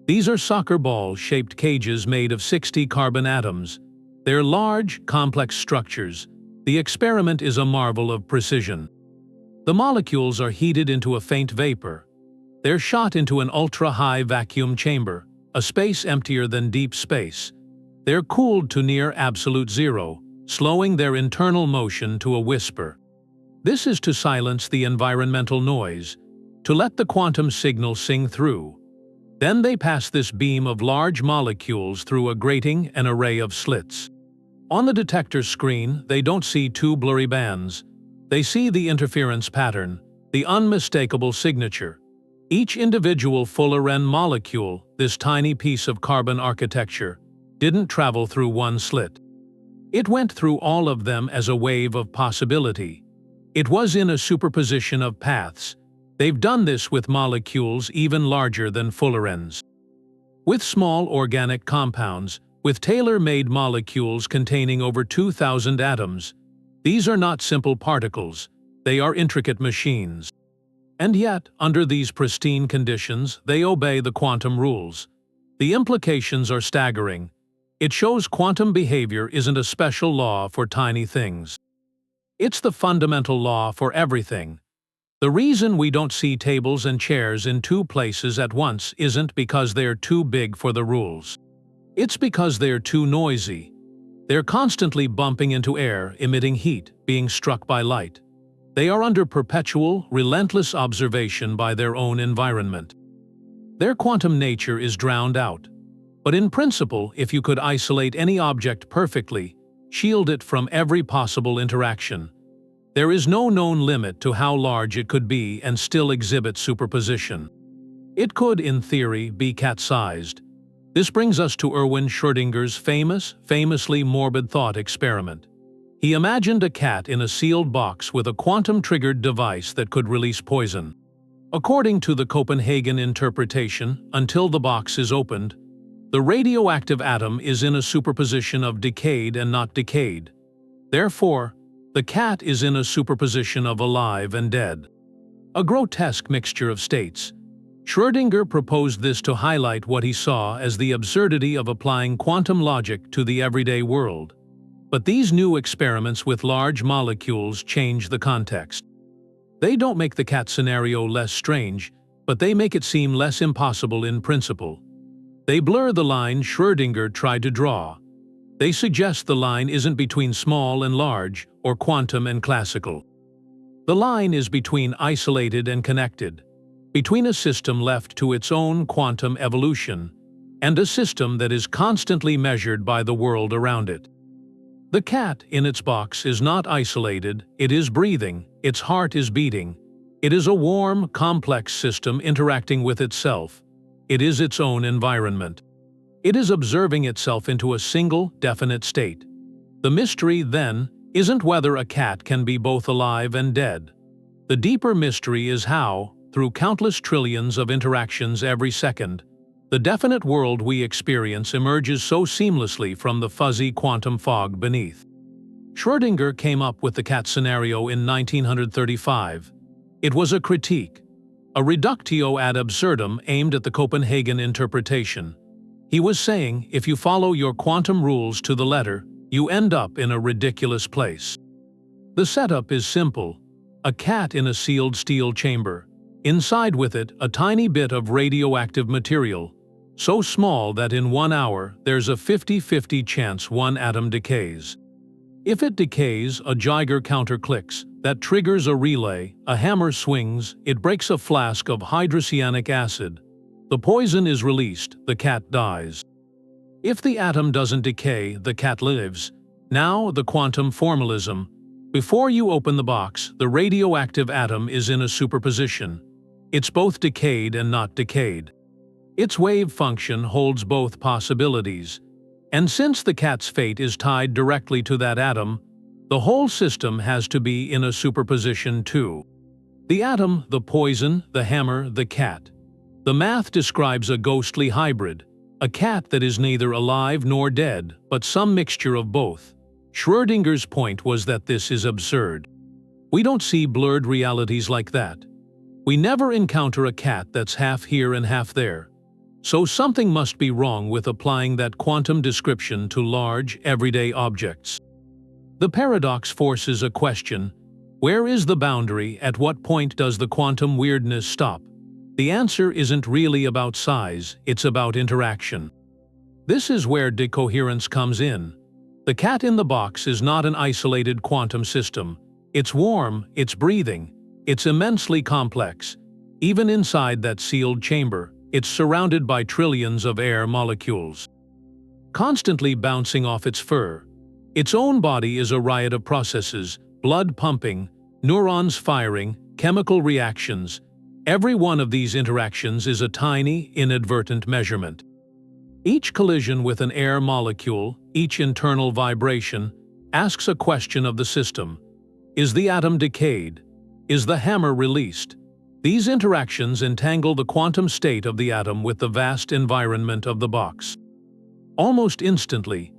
These are soccer ball-shaped cages made of 60 carbon atoms. They're large, complex structures. The experiment is a marvel of precision. The molecules are heated into a faint vapor. They're shot into an ultra-high vacuum chamber, a space emptier than deep space. They're cooled to near absolute zero, slowing their internal motion to a whisper. This is to silence the environmental noise, to let the quantum signal sing through. Then they pass this beam of large molecules through a grating, an array of slits. On the detector screen, they don't see two blurry bands. They see the interference pattern, the unmistakable signature. Each individual fullerene molecule, this tiny piece of carbon architecture, didn't travel through one slit. It went through all of them as a wave of possibility. It was in a superposition of paths. They've done this with molecules even larger than fullerenes. With small organic compounds, with tailor-made molecules containing over 2,000 atoms. These are not simple particles, they are intricate machines. And yet, under these pristine conditions, they obey the quantum rules. The implications are staggering. It shows quantum behavior isn't a special law for tiny things. It's the fundamental law for everything. The reason we don't see tables and chairs in two places at once isn't because they're too big for the rules. It's because they're too noisy. They're constantly bumping into air, emitting heat, being struck by light. They are under perpetual, relentless observation by their own environment. Their quantum nature is drowned out. But in principle, if you could isolate any object perfectly, shield it from every possible interaction, there is no known limit to how large it could be and still exhibit superposition. It could, in theory, be cat-sized. This brings us to Erwin Schrödinger's famously morbid thought experiment. He imagined a cat in a sealed box with a quantum-triggered device that could release poison. According to the Copenhagen interpretation, until the box is opened, the radioactive atom is in a superposition of decayed and not decayed. Therefore, the cat is in a superposition of alive and dead. A grotesque mixture of states. Schrödinger proposed this to highlight what he saw as the absurdity of applying quantum logic to the everyday world. But these new experiments with large molecules change the context. They don't make the cat scenario less strange, but they make it seem less impossible in principle. They blur the line Schrödinger tried to draw. They suggest the line isn't between small and large, or quantum and classical. The line is between isolated and connected, between a system left to its own quantum evolution, and a system that is constantly measured by the world around it. The cat in its box is not isolated, it is breathing, its heart is beating. It is a warm, complex system interacting with itself. It is its own environment. It is observing itself into a single, definite state. The mystery, then, isn't whether a cat can be both alive and dead. The deeper mystery is how, through countless trillions of interactions every second, the definite world we experience emerges so seamlessly from the fuzzy quantum fog beneath. Schrödinger came up with the cat scenario in 1935. It was a critique, a reductio ad absurdum aimed at the Copenhagen interpretation. He was saying, if you follow your quantum rules to the letter, you end up in a ridiculous place. The setup is simple. A cat in a sealed steel chamber. Inside with it, a tiny bit of radioactive material, so small that in 1 hour there's a 50-50 chance one atom decays. If it decays, a Geiger counter clicks, that triggers a relay, a hammer swings, it breaks a flask of hydrocyanic acid. The poison is released, the cat dies. If the atom doesn't decay, the cat lives. Now, the quantum formalism. Before you open the box, the radioactive atom is in a superposition. It's both decayed and not decayed. Its wave function holds both possibilities. And since the cat's fate is tied directly to that atom, the whole system has to be in a superposition too. The atom, the poison, the hammer, the cat. The math describes a ghostly hybrid, a cat that is neither alive nor dead, but some mixture of both. Schrödinger's point was that this is absurd. We don't see blurred realities like that. We never encounter a cat that's half here and half there. So something must be wrong with applying that quantum description to large, everyday objects. The paradox forces a question: where is the boundary? At what point does the quantum weirdness stop? The answer isn't really about size, it's about interaction. This is where decoherence comes in. The cat in the box is not an isolated quantum system. It's warm, it's breathing, it's immensely complex. Even inside that sealed chamber, it's surrounded by trillions of air molecules, constantly bouncing off its fur. Its own body is a riot of processes, blood pumping, neurons firing, chemical reactions. Every one of these interactions is a tiny, inadvertent measurement. Each collision with an air molecule, each internal vibration, asks a question of the system. Is the atom decayed? Is the hammer released? These interactions entangle the quantum state of the atom with the vast environment of the box. Almost instantly,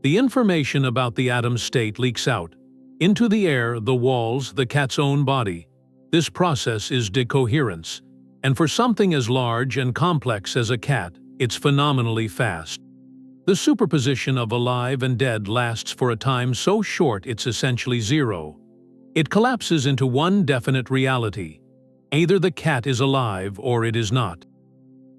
the information about the atom's state leaks out into the air, the walls, the cat's own body. This process is decoherence, and for something as large and complex as a cat, it's phenomenally fast. The superposition of alive and dead lasts for a time so short it's essentially zero. It collapses into one definite reality. Either the cat is alive or it is not.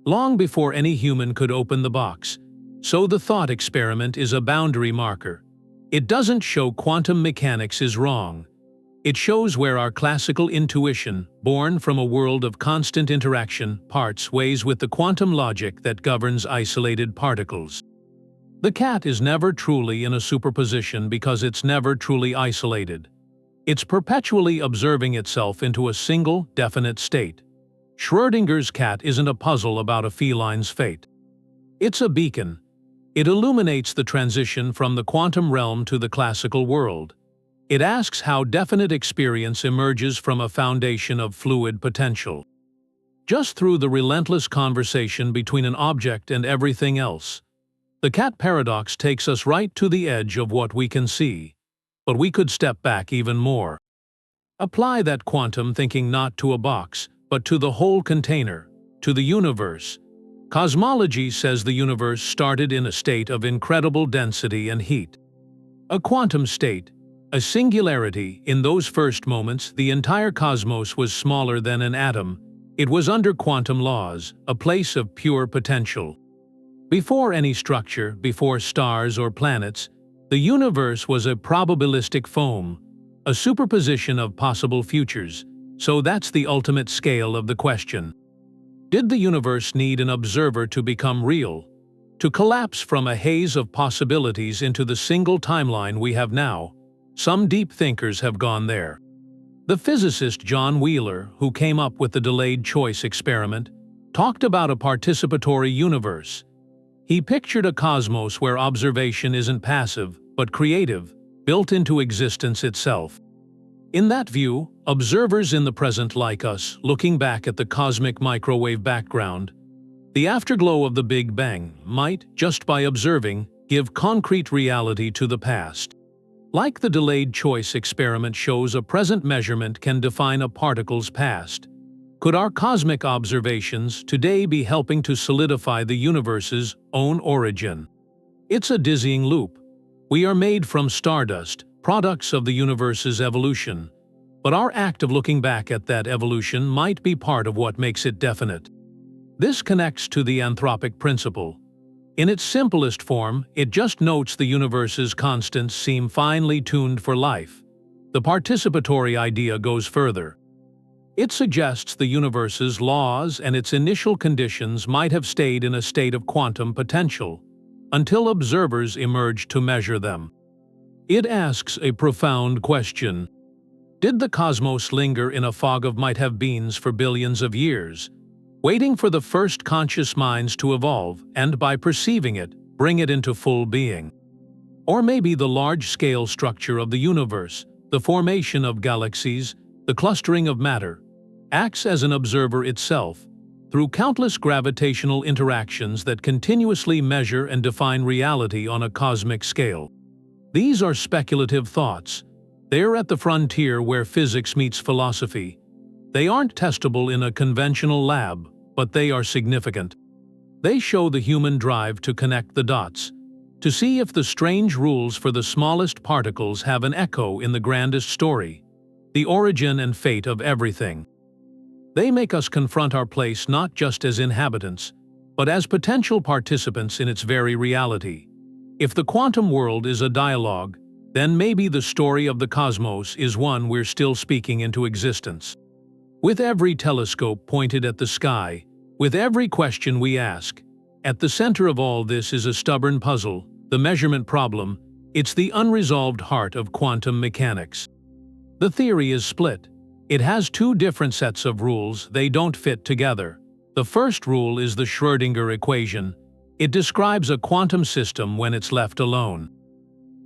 Long before any human could open the box, so the thought experiment is a boundary marker. It doesn't show quantum mechanics is wrong. It shows where our classical intuition, born from a world of constant interaction, parts ways with the quantum logic that governs isolated particles. The cat is never truly in a superposition because it's never truly isolated. It's perpetually observing itself into a single, definite state. Schrödinger's cat isn't a puzzle about a feline's fate. It's a beacon. It illuminates the transition from the quantum realm to the classical world. It asks how definite experience emerges from a foundation of fluid potential. Just through the relentless conversation between an object and everything else. The cat paradox takes us right to the edge of what we can see. But we could step back even more. Apply that quantum thinking not to a box, but to the whole container, to the universe. Cosmology says the universe started in a state of incredible density and heat. A quantum state, a singularity. In those first moments, the entire cosmos was smaller than an atom. It was under quantum laws, a place of pure potential. Before any structure, before stars or planets, the universe was a probabilistic foam, a superposition of possible futures. So that's the ultimate scale of the question. Did the universe need an observer to become real? To collapse from a haze of possibilities into the single timeline we have now? Some deep thinkers have gone there. The physicist John Wheeler, who came up with the delayed choice experiment, talked about a participatory universe. He pictured a cosmos where observation isn't passive, but creative, built into existence itself. In that view, observers in the present like us, looking back at the cosmic microwave background, the afterglow of the Big Bang might, just by observing, give concrete reality to the past. Like the delayed choice experiment shows, a present measurement can define a particle's past. Could our cosmic observations today be helping to solidify the universe's own origin? It's a dizzying loop. We are made from stardust, products of the universe's evolution. But our act of looking back at that evolution might be part of what makes it definite. This connects to the anthropic principle. In its simplest form, it just notes the universe's constants seem finely tuned for life. The participatory idea goes further. It suggests the universe's laws and its initial conditions might have stayed in a state of quantum potential, until observers emerged to measure them. It asks a profound question. Did the cosmos linger in a fog of might-have-beens for billions of years, waiting for the first conscious minds to evolve and, by perceiving it, bring it into full being? Or maybe the large-scale structure of the universe, the formation of galaxies, the clustering of matter, acts as an observer itself, through countless gravitational interactions that continuously measure and define reality on a cosmic scale. These are speculative thoughts. They're at the frontier where physics meets philosophy. They aren't testable in a conventional lab, but they are significant. They show the human drive to connect the dots, to see if the strange rules for the smallest particles have an echo in the grandest story, the origin and fate of everything. They make us confront our place not just as inhabitants, but as potential participants in its very reality. If the quantum world is a dialogue, then maybe the story of the cosmos is one we're still speaking into existence. With every telescope pointed at the sky, with every question we ask, at the center of all this is a stubborn puzzle, the measurement problem. It's the unresolved heart of quantum mechanics. The theory is split. It has two different sets of rules. They don't fit together. The first rule is the Schrödinger equation. It describes a quantum system when it's left alone.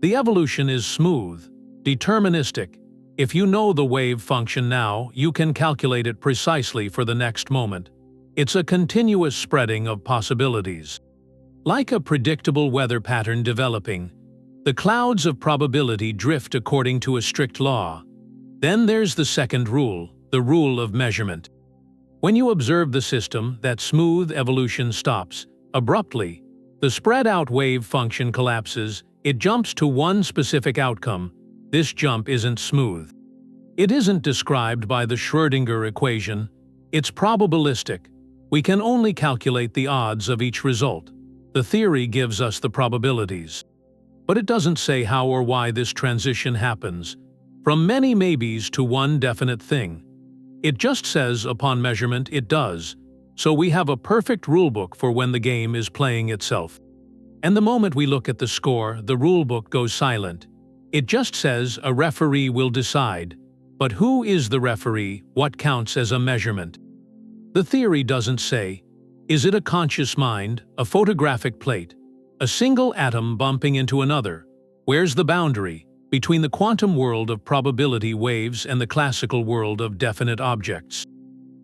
The evolution is smooth, deterministic. If you know the wave function now, you can calculate it precisely for the next moment. It's a continuous spreading of possibilities. Like a predictable weather pattern developing, the clouds of probability drift according to a strict law. Then there's the second rule, the rule of measurement. When you observe the system, that smooth evolution stops. Abruptly, the spread-out wave function collapses. It jumps to one specific outcome. This jump isn't smooth. It isn't described by the Schrödinger equation. It's probabilistic. We can only calculate the odds of each result. The theory gives us the probabilities. But it doesn't say how or why this transition happens, from many maybes to one definite thing. It just says upon measurement it does, so we have a perfect rulebook for when the game is playing itself. And the moment we look at the score, the rulebook goes silent. It just says a referee will decide. But who is the referee? What counts as a measurement? The theory doesn't say, is it a conscious mind, a photographic plate, a single atom bumping into another? Where's the boundary between the quantum world of probability waves and the classical world of definite objects?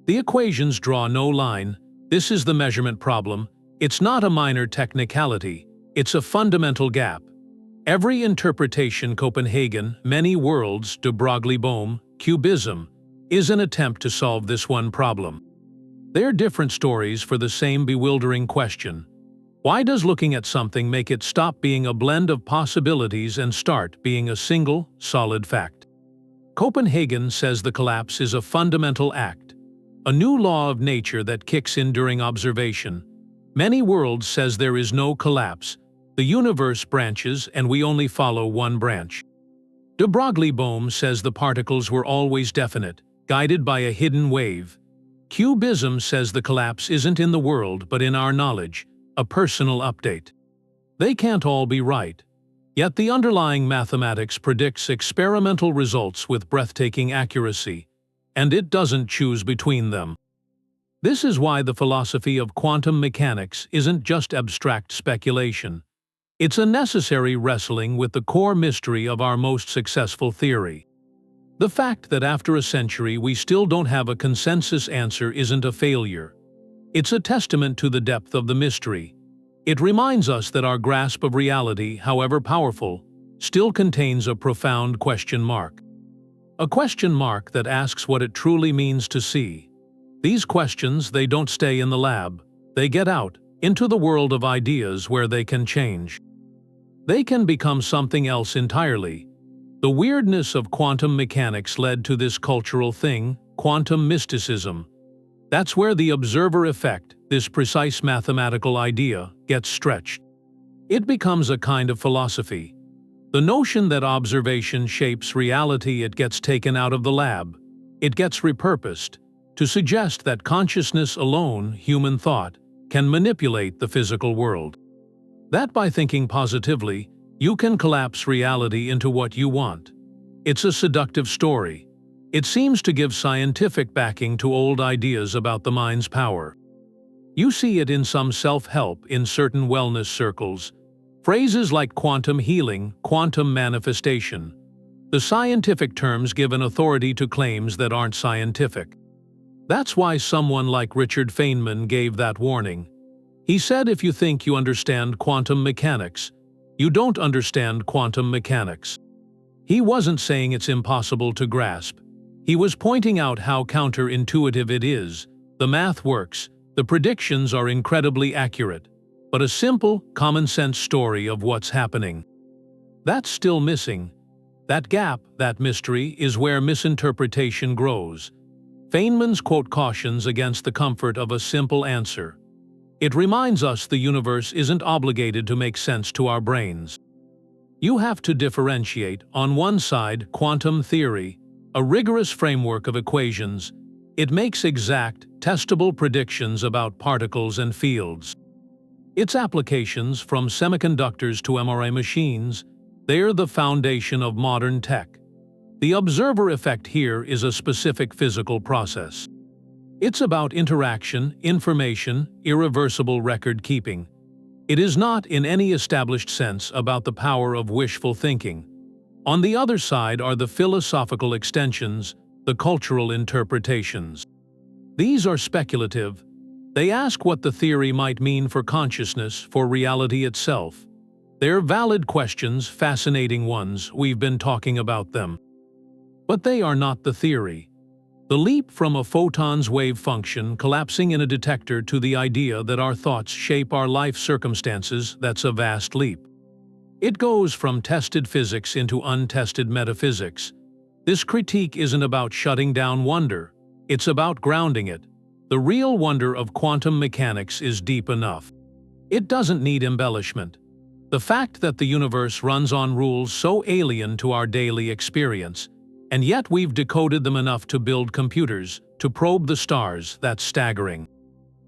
The equations draw no line. This is the measurement problem. It's not a minor technicality. It's a fundamental gap. Every interpretation, Copenhagen, many worlds, de Broglie-Bohm, QBism, is an attempt to solve this one problem. They're different stories for the same bewildering question. Why does looking at something make it stop being a blend of possibilities and start being a single, solid fact? Copenhagen says the collapse is a fundamental act, a new law of nature that kicks in during observation. Many worlds says there is no collapse. The universe branches and we only follow one branch. De Broglie-Bohm says the particles were always definite, guided by a hidden wave. QBism says the collapse isn't in the world but in our knowledge, a personal update. They can't all be right. Yet the underlying mathematics predicts experimental results with breathtaking accuracy, and it doesn't choose between them. This is why the philosophy of quantum mechanics isn't just abstract speculation. It's a necessary wrestling with the core mystery of our most successful theory. The fact that after a century we still don't have a consensus answer isn't a failure. It's a testament to the depth of the mystery. It reminds us that our grasp of reality, however powerful, still contains a profound question mark. A question mark that asks what it truly means to see. These questions, they don't stay in the lab. They get out, into the world of ideas where they can change. They can become something else entirely. The weirdness of quantum mechanics led to this cultural thing, quantum mysticism. That's where the observer effect, this precise mathematical idea, gets stretched. It becomes a kind of philosophy. The notion that observation shapes reality, it gets taken out of the lab. It gets repurposed to suggest that consciousness alone, human thought, can manipulate the physical world. That by thinking positively, you can collapse reality into what you want. It's a seductive story. It seems to give scientific backing to old ideas about the mind's power. You see it in some self-help, in certain wellness circles. Phrases like quantum healing, quantum manifestation. The scientific terms give an authority to claims that aren't scientific. That's why someone like Richard Feynman gave that warning. He said, if you think you understand quantum mechanics, you don't understand quantum mechanics. He wasn't saying it's impossible to grasp. He was pointing out how counterintuitive it is. The math works, the predictions are incredibly accurate, but a simple, common-sense story of what's happening. That's still missing. That gap, that mystery, is where misinterpretation grows. Feynman's quote cautions against the comfort of a simple answer. It reminds us the universe isn't obligated to make sense to our brains. You have to differentiate, on one side, quantum theory, a rigorous framework of equations. It makes exact, testable predictions about particles and fields. Its applications, from semiconductors to MRI machines, they're the foundation of modern tech. The observer effect here is a specific physical process. It's about interaction, information, irreversible record-keeping. It is not, in any established sense, about the power of wishful thinking. On the other side are the philosophical extensions, the cultural interpretations. These are speculative. They ask what the theory might mean for consciousness, for reality itself. They're valid questions, fascinating ones, we've been talking about them. But they are not the theory. The leap from a photon's wave function collapsing in a detector to the idea that our thoughts shape our life circumstances, that's a vast leap. It goes from tested physics into untested metaphysics. This critique isn't about shutting down wonder, it's about grounding it. The real wonder of quantum mechanics is deep enough. It doesn't need embellishment. The fact that the universe runs on rules so alien to our daily experience, and yet we've decoded them enough to build computers, to probe the stars, that's staggering.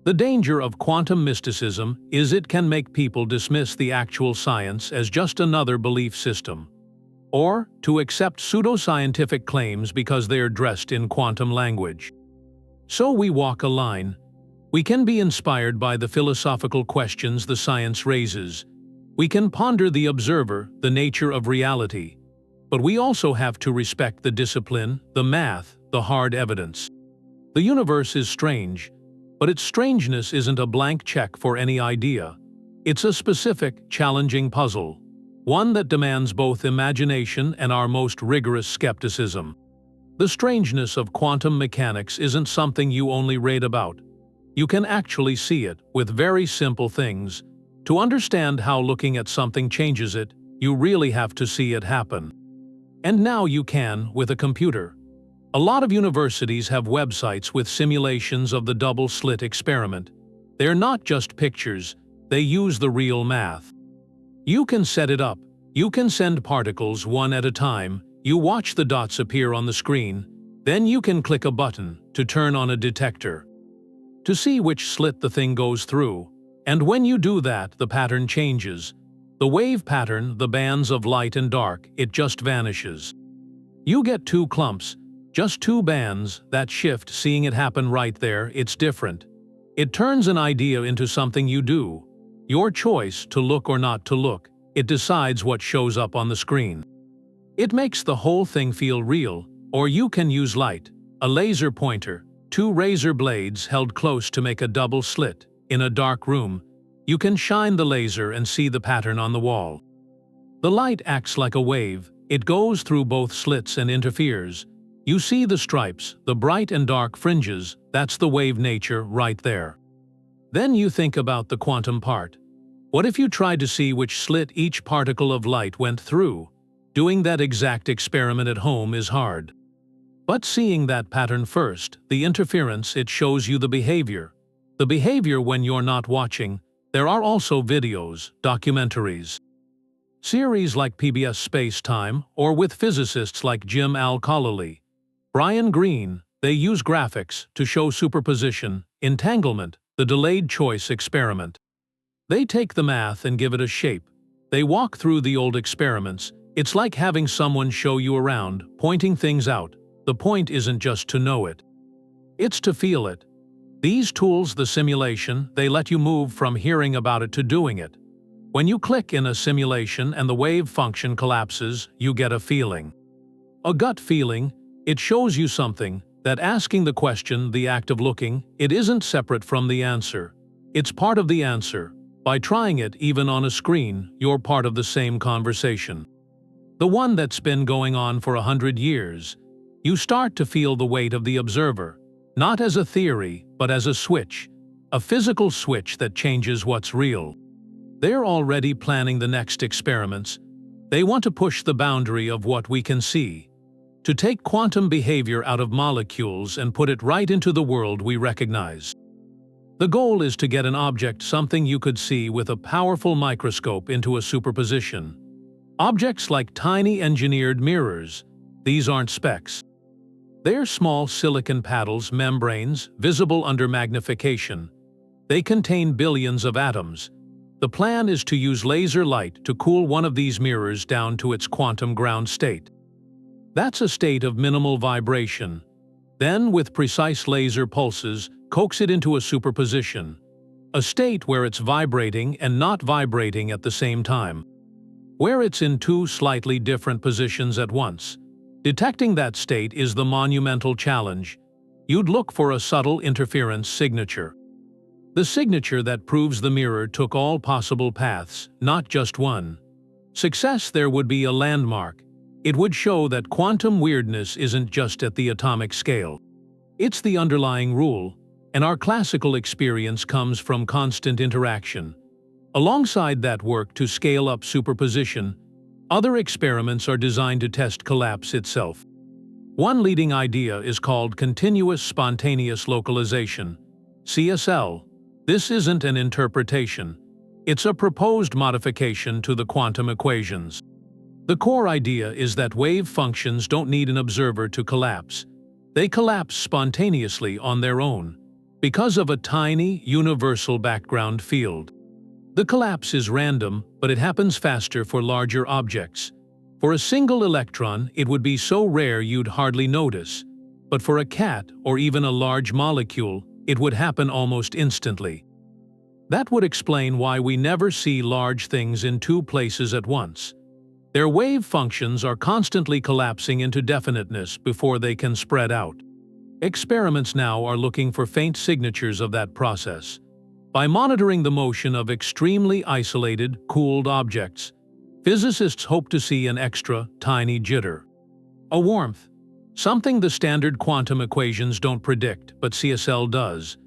The danger of quantum mysticism is it can make people dismiss the actual science as just another belief system, or to accept pseudoscientific claims because they are dressed in quantum language. So we walk a line. We can be inspired by the philosophical questions the science raises. We can ponder the observer, the nature of reality. But we also have to respect the discipline, the math, the hard evidence. The universe is strange, but its strangeness isn't a blank check for any idea. It's a specific, challenging puzzle, one that demands both imagination and our most rigorous skepticism. The strangeness of quantum mechanics isn't something you only read about. You can actually see it with very simple things. To understand how looking at something changes it, you really have to see it happen. And now you can with a computer. A lot of universities have websites with simulations of the double-slit experiment. They're not just pictures, they use the real math. You can set it up. You can send particles one at a time. You watch the dots appear on the screen. Then you can click a button to turn on a detector to see which slit the thing goes through. And when you do that, the pattern changes. The wave pattern, the bands of light and dark, it just vanishes. You get two clumps, just two bands, that shift, seeing it happen right there, it's different. It turns an idea into something you do. Your choice to look or not to look, it decides what shows up on the screen. It makes the whole thing feel real, or you can use light, a laser pointer, two razor blades held close to make a double slit. In a dark room, you can shine the laser and see the pattern on the wall. The light acts like a wave, it goes through both slits and interferes. You see the stripes, the bright and dark fringes, that's the wave nature right there. Then you think about the quantum part. What if you tried to see which slit each particle of light went through? Doing that exact experiment at home is hard. But seeing that pattern first, the interference, it shows you the behavior. The behavior when you're not watching. There are also videos, documentaries, series like PBS Space-Time, or with physicists like Jim Al-Khalili, Brian Greene. They use graphics to show superposition, entanglement, the delayed choice experiment. They take the math and give it a shape. They walk through the old experiments. It's like having someone show you around, pointing things out. The point isn't just to know it. It's to feel it. These tools, the simulation, they let you move from hearing about it to doing it. When you click in a simulation and the wave function collapses, you get a feeling. A gut feeling. It shows you something, that asking the question, the act of looking, it isn't separate from the answer. It's part of the answer. By trying it even on a screen, you're part of the same conversation. The one that's been going on for 100 years. You start to feel the weight of the observer, not as a theory, but as a switch, a physical switch that changes what's real. They're already planning the next experiments. They want to push the boundary of what we can see, to take quantum behavior out of molecules and put it right into the world we recognize. The goal is to get an object, something you could see with a powerful microscope, into a superposition. Objects like tiny engineered mirrors. These aren't specks. They're small silicon paddles, membranes, visible under magnification. They contain billions of atoms. The plan is to use laser light to cool one of these mirrors down to its quantum ground state. That's a state of minimal vibration. Then, with precise laser pulses, coax it into a superposition, a state where it's vibrating and not vibrating at the same time, where it's in two slightly different positions at once. Detecting that state is the monumental challenge. You'd look for a subtle interference signature. The signature that proves the mirror took all possible paths, not just one. Success there would be a landmark. It would show that quantum weirdness isn't just at the atomic scale. It's the underlying rule, and our classical experience comes from constant interaction. Alongside that work to scale up superposition, other experiments are designed to test collapse itself. One leading idea is called continuous spontaneous localization, CSL. This isn't an interpretation. It's a proposed modification to the quantum equations. The core idea is that wave functions don't need an observer to collapse. They collapse spontaneously on their own, because of a tiny, universal background field. The collapse is random, but it happens faster for larger objects. For a single electron, it would be so rare you'd hardly notice. But for a cat, or even a large molecule, it would happen almost instantly. That would explain why we never see large things in two places at once. Their wave functions are constantly collapsing into definiteness before they can spread out. Experiments now are looking for faint signatures of that process. By monitoring the motion of extremely isolated, cooled objects, physicists hope to see an extra, tiny jitter. A warmth. Something the standard quantum equations don't predict, but CSL does.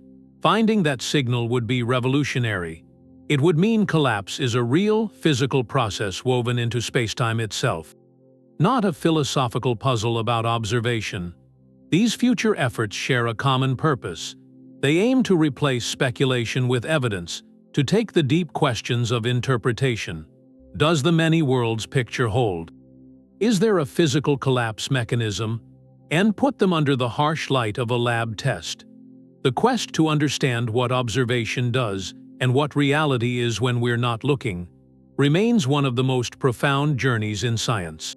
Finding that signal would be revolutionary. It would mean collapse is a real, physical process woven into spacetime itself. Not a philosophical puzzle about observation. These future efforts share a common purpose. They aim to replace speculation with evidence, to take the deep questions of interpretation. Does the many worlds picture hold? Is there a physical collapse mechanism? And put them under the harsh light of a lab test. The quest to understand what observation does and what reality is when we're not looking remains one of the most profound journeys in science.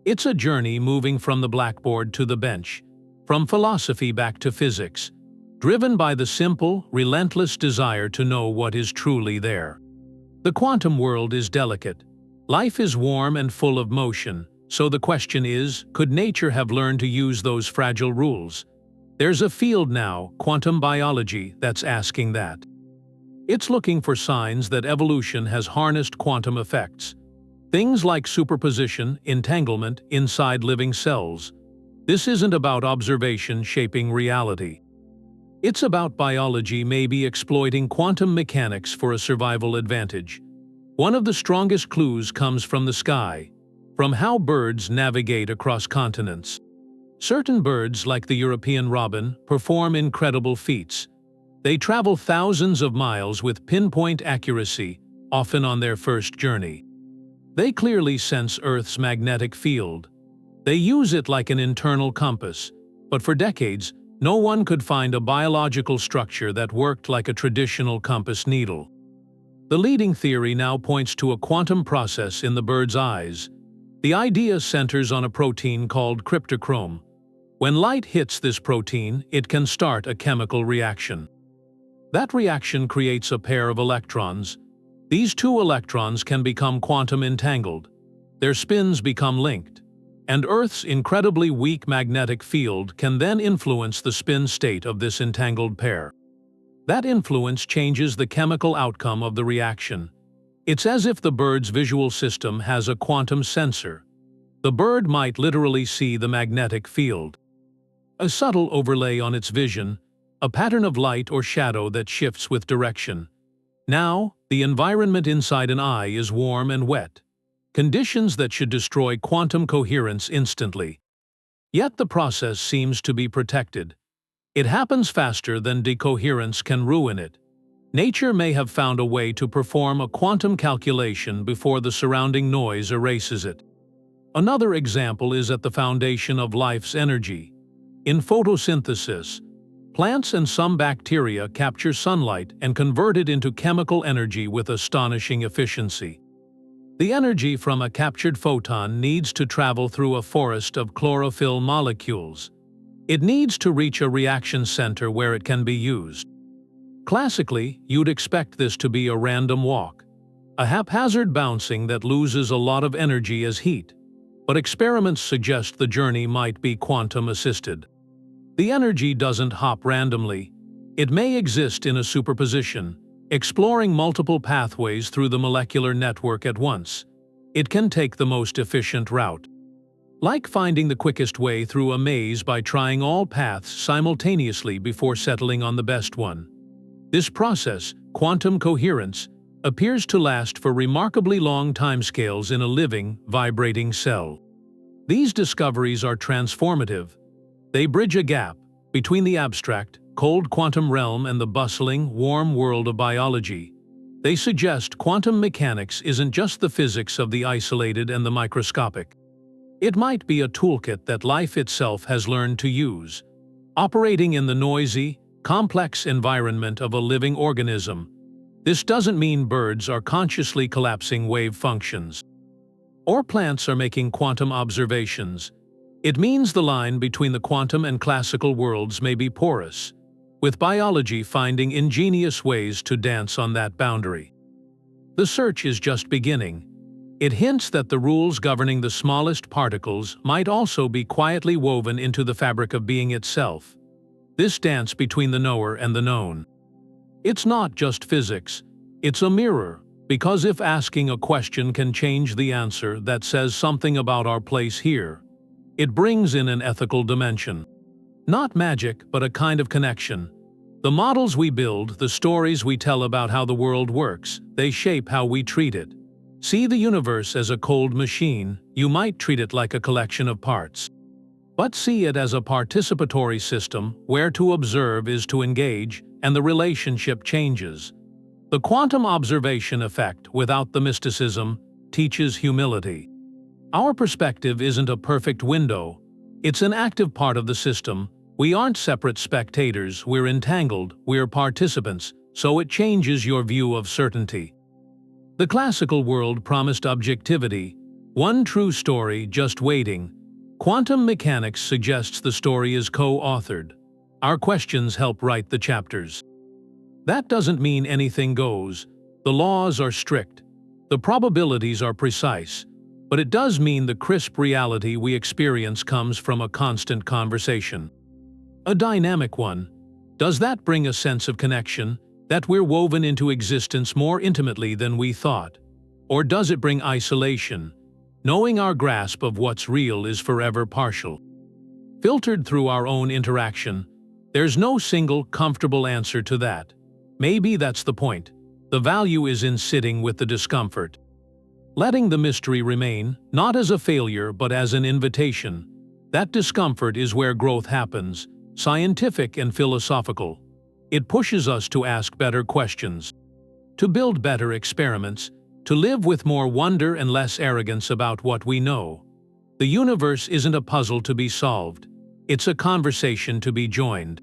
It's a journey moving from the blackboard to the bench, from philosophy back to physics, driven by the simple, relentless desire to know what is truly there. The quantum world is delicate. Life is warm and full of motion. So the question is, could nature have learned to use those fragile rules? There's a field now, quantum biology, that's asking that. It's looking for signs that evolution has harnessed quantum effects. Things like superposition, entanglement inside living cells. This isn't about observation shaping reality. It's about biology maybe exploiting quantum mechanics for a survival advantage. One of the strongest clues comes from the sky, from how birds navigate across continents. Certain birds, like the European robin, perform incredible feats. They travel thousands of miles with pinpoint accuracy, often on their first journey. They clearly sense Earth's magnetic field. They use it like an internal compass, but for decades, no one could find a biological structure that worked like a traditional compass needle. The leading theory now points to a quantum process in the bird's eyes. The idea centers on a protein called cryptochrome. When light hits this protein, it can start a chemical reaction. That reaction creates a pair of electrons. These two electrons can become quantum entangled. Their spins become linked, and Earth's incredibly weak magnetic field can then influence the spin state of this entangled pair. That influence changes the chemical outcome of the reaction. It's as if the bird's visual system has a quantum sensor. The bird might literally see the magnetic field. A subtle overlay on its vision, a pattern of light or shadow that shifts with direction. Now, the environment inside an eye is warm and wet, conditions that should destroy quantum coherence instantly. Yet the process seems to be protected. It happens faster than decoherence can ruin it. Nature may have found a way to perform a quantum calculation before the surrounding noise erases it. Another example is at the foundation of life's energy. In photosynthesis, plants and some bacteria capture sunlight and convert it into chemical energy with astonishing efficiency. The energy from a captured photon needs to travel through a forest of chlorophyll molecules. It needs to reach a reaction center where it can be used. Classically, you'd expect this to be a random walk, a haphazard bouncing that loses a lot of energy as heat, but experiments suggest the journey might be quantum-assisted. The energy doesn't hop randomly. It may exist in a superposition, exploring multiple pathways through the molecular network at once. It can take the most efficient route. Like finding the quickest way through a maze by trying all paths simultaneously before settling on the best one. This process, quantum coherence, appears to last for remarkably long timescales in a living, vibrating cell. These discoveries are transformative. They bridge a gap between the abstract, cold quantum realm and the bustling, warm world of biology. They suggest quantum mechanics isn't just the physics of the isolated and the microscopic. It might be a toolkit that life itself has learned to use, operating in the noisy, complex environment of a living organism. This doesn't mean birds are consciously collapsing wave functions, or plants are making quantum observations. It means the line between the quantum and classical worlds may be porous, with biology finding ingenious ways to dance on that boundary. The search is just beginning. It hints that the rules governing the smallest particles might also be quietly woven into the fabric of being itself. This dance between the knower and the known. It's not just physics, it's a mirror, because if asking a question can change the answer that says something about our place here, it brings in an ethical dimension. Not magic, but a kind of connection. The models we build, the stories we tell about how the world works, they shape how we treat it. See the universe as a cold machine, you might treat it like a collection of parts. But see it as a participatory system, where to observe is to engage, and the relationship changes. The quantum observation effect, without the mysticism, teaches humility. Our perspective isn't a perfect window. It's an active part of the system. We aren't separate spectators, we're entangled, we're participants, so it changes your view of certainty. The classical world promised objectivity, one true story just waiting. Quantum mechanics suggests the story is co-authored. Our questions help write the chapters. That doesn't mean anything goes. The laws are strict. The probabilities are precise. But it does mean the crisp reality we experience comes from a constant conversation. A dynamic one. Does that bring a sense of connection, that we're woven into existence more intimately than we thought? Or does it bring isolation, knowing our grasp of what's real is forever partial? filtered through our own interaction. There's no single, comfortable answer to that. Maybe that's the point. The value is in sitting with the discomfort. Letting the mystery remain, not as a failure but as an invitation. That discomfort is where growth happens, scientific and philosophical. It pushes us to ask better questions, to build better experiments, to live with more wonder and less arrogance about what we know. The universe isn't a puzzle to be solved. It's a conversation to be joined.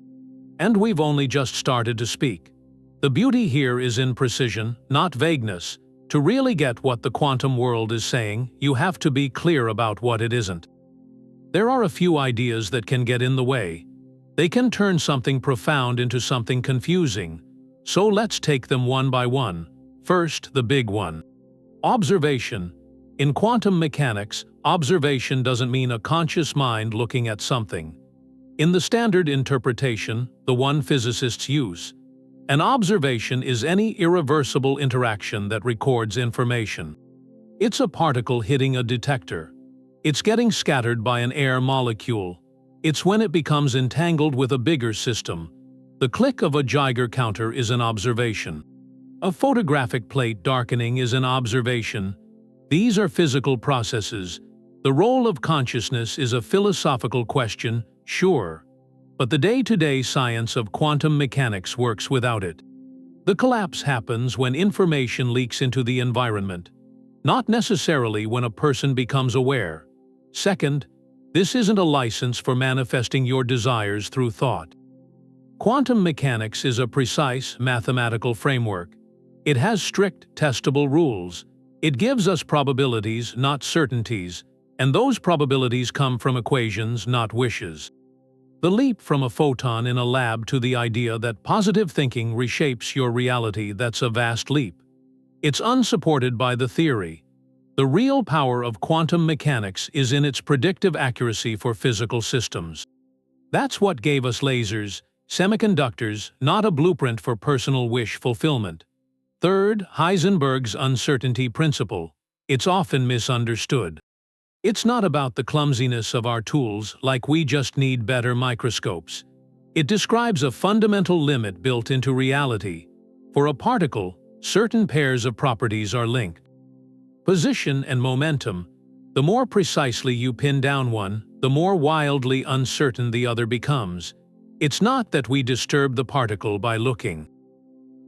And we've only just started to speak. The beauty here is in precision, not vagueness. To really get what the quantum world is saying, you have to be clear about what it isn't. There are a few ideas that can get in the way. They can turn something profound into something confusing. So let's take them one by one. First, the big one. Observation. In quantum mechanics, observation doesn't mean a conscious mind looking at something. In the standard interpretation, the one physicists use, an observation is any irreversible interaction that records information. It's a particle hitting a detector. It's getting scattered by an air molecule. It's when it becomes entangled with a bigger system. The click of a Geiger counter is an observation. A photographic plate darkening is an observation. These are physical processes. The role of consciousness is a philosophical question, sure. But the day-to-day science of quantum mechanics works without it. The collapse happens when information leaks into the environment, not necessarily when a person becomes aware. Second, this isn't a license for manifesting your desires through thought. Quantum mechanics is a precise mathematical framework. It has strict, testable rules. It gives us probabilities, not certainties, and those probabilities come from equations, not wishes. The leap from a photon in a lab to the idea that positive thinking reshapes your reality, that's a vast leap. It's unsupported by the theory. The real power of quantum mechanics is in its predictive accuracy for physical systems. That's what gave us lasers, semiconductors, not a blueprint for personal wish fulfillment. Third, Heisenberg's uncertainty principle. It's often misunderstood. It's not about the clumsiness of our tools, like we just need better microscopes. It describes a fundamental limit built into reality. For a particle, certain pairs of properties are linked. Position and momentum. The more precisely you pin down one, the more wildly uncertain the other becomes. It's not that we disturb the particle by looking.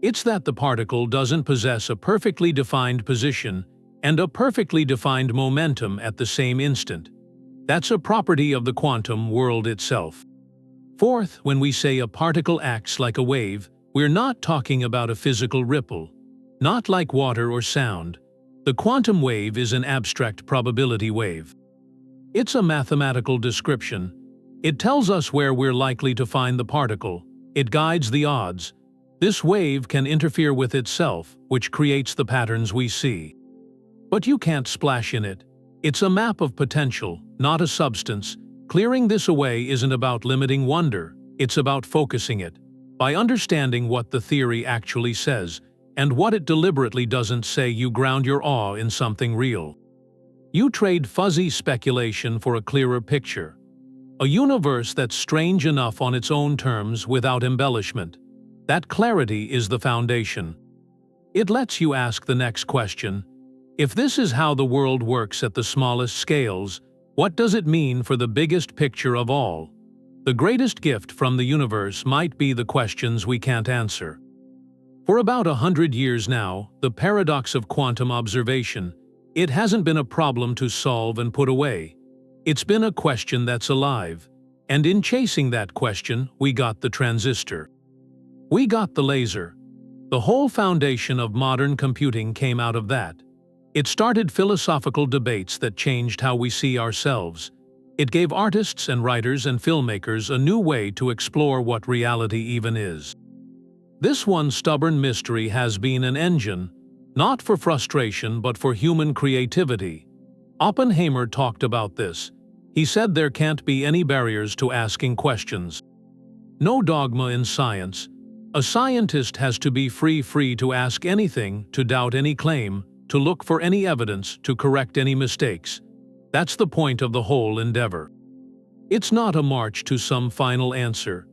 It's that the particle doesn't possess a perfectly defined position and a perfectly defined momentum at the same instant. That's a property of the quantum world itself. Fourth, when we say a particle acts like a wave, we're not talking about a physical ripple. Not like water or sound. The quantum wave is an abstract probability wave. It's a mathematical description. It tells us where we're likely to find the particle. It guides the odds. This wave can interfere with itself, which creates the patterns we see. But you can't splash in it. It's a map of potential, not a substance. Clearing this away isn't about limiting wonder, it's about focusing it. By understanding what the theory actually says, and what it deliberately doesn't say, you ground your awe in something real. You trade fuzzy speculation for a clearer picture. A universe that's strange enough on its own terms without embellishment. That clarity is the foundation. It lets you ask the next question. If this is how the world works at the smallest scales, what does it mean for the biggest picture of all? The greatest gift from the universe might be the questions we can't answer. For about 100 years now, the paradox of quantum observation, it hasn't been a problem to solve and put away. It's been a question that's alive. And in chasing that question, we got the transistor. We got the laser. The whole foundation of modern computing came out of that. It started philosophical debates that changed how we see ourselves. It gave artists and writers and filmmakers a new way to explore what reality even is. This one stubborn mystery has been an engine, not for frustration but for human creativity. Oppenheimer talked about this. He said there can't be any barriers to asking questions. No dogma in science. A scientist has to be free to ask anything, to doubt any claim, to look for any evidence, to correct any mistakes. That's the point of the whole endeavor. It's not a march to some final answer.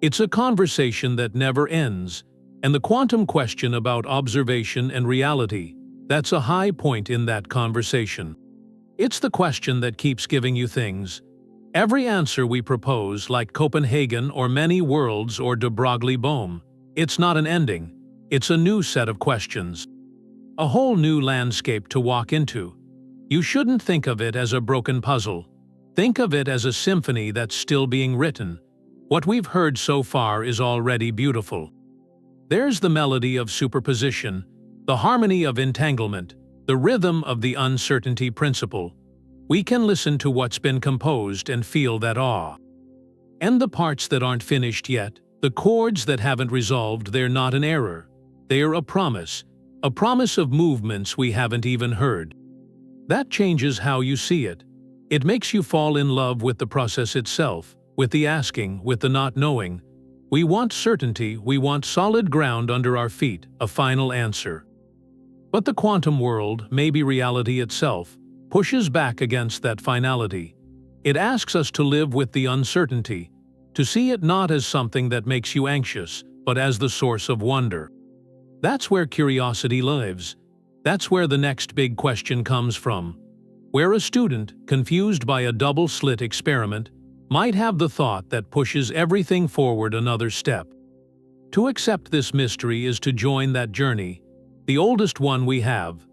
It's a conversation that never ends, and the quantum question about observation and reality, that's a high point in that conversation. It's the question that keeps giving you things. Every answer we propose, like Copenhagen or many worlds or de Broglie-Bohm, it's not an ending. It's a new set of questions. A whole new landscape to walk into. You shouldn't think of it as a broken puzzle. Think of it as a symphony that's still being written. What we've heard so far is already beautiful. There's the melody of superposition, the harmony of entanglement, the rhythm of the uncertainty principle. We can listen to what's been composed and feel that awe. And the parts that aren't finished yet, the chords that haven't resolved, they're not an error. They're a promise of movements we haven't even heard. That changes how you see it. It makes you fall in love with the process itself, with the asking, with the not knowing. We want certainty, we want solid ground under our feet, a final answer. But the quantum world, maybe reality itself, pushes back against that finality. It asks us to live with the uncertainty, to see it not as something that makes you anxious, but as the source of wonder. That's where curiosity lives. That's where the next big question comes from. Where a student, confused by a double-slit experiment, might have the thought that pushes everything forward another step. To accept this mystery is to join that journey, the oldest one we have,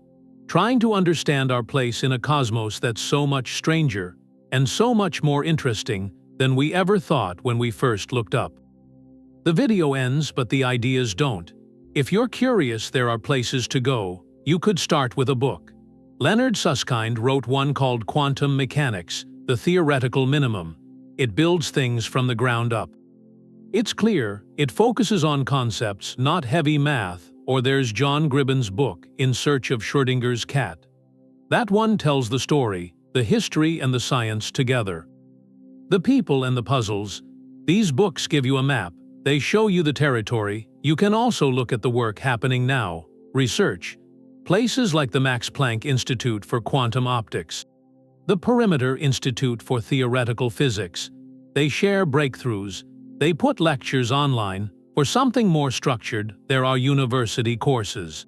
trying to understand our place in a cosmos that's so much stranger and so much more interesting than we ever thought when we first looked up. The video ends, but the ideas don't. If you're curious, there are places to go. You could start with a book. Leonard Susskind wrote one called Quantum Mechanics, the Theoretical Minimum. It builds things from the ground up. It's clear, it focuses on concepts, not heavy math. Or there's John Gribben's book, In Search of Schrödinger's Cat. That one tells the story, the history and the science together. The people and the puzzles. These books give you a map. They show you the territory. You can also look at the work happening now. Research. Places like the Max Planck Institute for Quantum Optics. The Perimeter Institute for Theoretical Physics. They share breakthroughs. They put lectures online. For something more structured, there are university courses.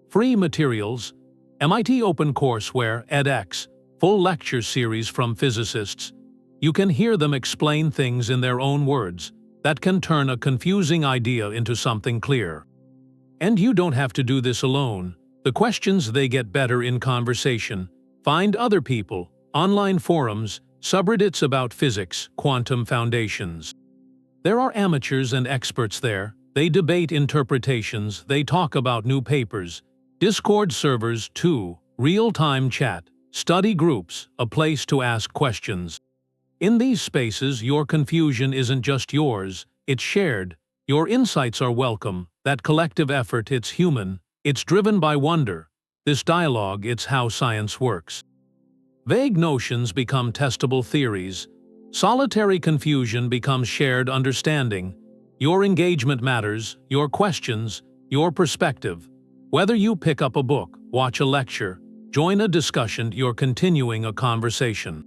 Free materials, MIT OpenCourseWare, edX, full lecture series from physicists. You can hear them explain things in their own words that can turn a confusing idea into something clear. And you don't have to do this alone. The questions, they get better in conversation. Find other people, online forums, subreddits about physics, quantum foundations. There are amateurs and experts there. They debate interpretations, they talk about new papers. Discord servers too, real-time chat, study groups, a place to ask questions. In these spaces, your confusion isn't just yours, it's shared. Your insights are welcome. That collective effort, it's human. It's driven by wonder. This dialogue, it's how science works. Vague notions become testable theories. Solitary confusion becomes shared understanding. Your engagement matters, your questions, your perspective. Whether you pick up a book, watch a lecture, join a discussion, you're continuing a conversation.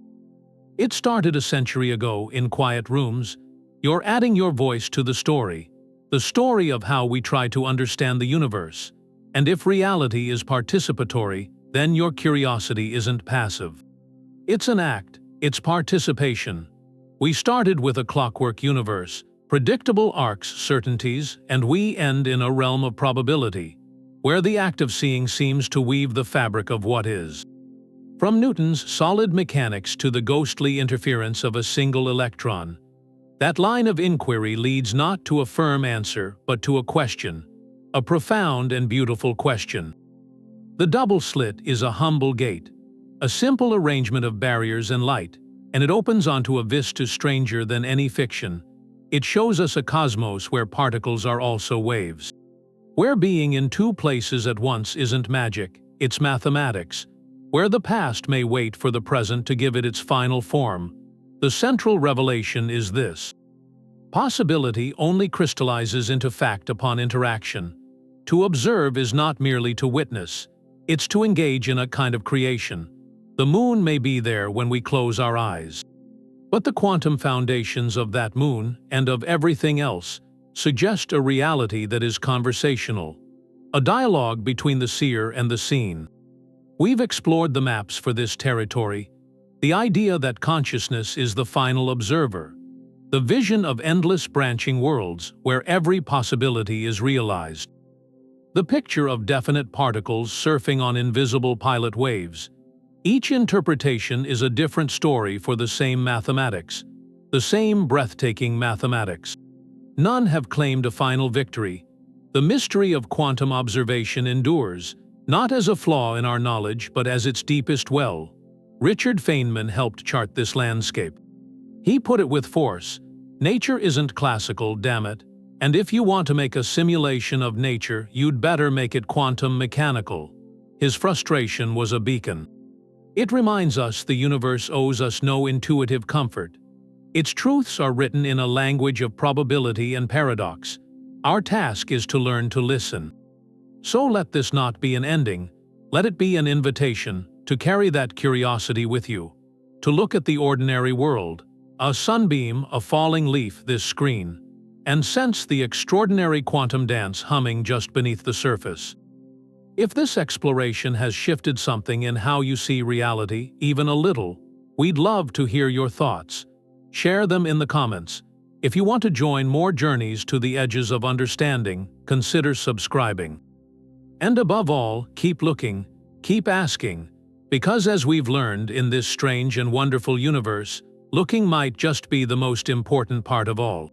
It started a century ago in quiet rooms. You're adding your voice to the story of how we try to understand the universe. And if reality is participatory, then your curiosity isn't passive. It's an act, it's participation. We started with a clockwork universe, predictable arcs, certainties, and we end in a realm of probability, where the act of seeing seems to weave the fabric of what is. From Newton's solid mechanics to the ghostly interference of a single electron, that line of inquiry leads not to a firm answer, but to a question, a profound and beautiful question. The double slit is a humble gate, a simple arrangement of barriers and light, and it opens onto a vista stranger than any fiction. It shows us a cosmos where particles are also waves. Where being in two places at once isn't magic, it's mathematics. Where the past may wait for the present to give it its final form. The central revelation is this: possibility only crystallizes into fact upon interaction. To observe is not merely to witness, it's to engage in a kind of creation. The moon may be there when we close our eyes. But the quantum foundations of that moon, and of everything else, suggest a reality that is conversational, a dialogue between the seer and the seen. We've explored the maps for this territory, the idea that consciousness is the final observer, the vision of endless branching worlds where every possibility is realized, the picture of definite particles surfing on invisible pilot waves. Each interpretation is a different story for the same mathematics, the same breathtaking mathematics. None have claimed a final victory. The mystery of quantum observation endures, not as a flaw in our knowledge but as its deepest well. Richard Feynman helped chart this landscape. He put it with force: nature isn't classical, damn it, and if you want to make a simulation of nature, you'd better make it quantum mechanical. His frustration was a beacon. It reminds us the universe owes us no intuitive comfort. Its truths are written in a language of probability and paradox. Our task is to learn to listen. So let this not be an ending, let it be an invitation to carry that curiosity with you, to look at the ordinary world, a sunbeam, a falling leaf, this screen, and sense the extraordinary quantum dance humming just beneath the surface. If this exploration has shifted something in how you see reality, even a little, we'd love to hear your thoughts. Share them in the comments. If you want to join more journeys to the edges of understanding, consider subscribing. And above all, keep looking, keep asking, because as we've learned in this strange and wonderful universe, looking might just be the most important part of all.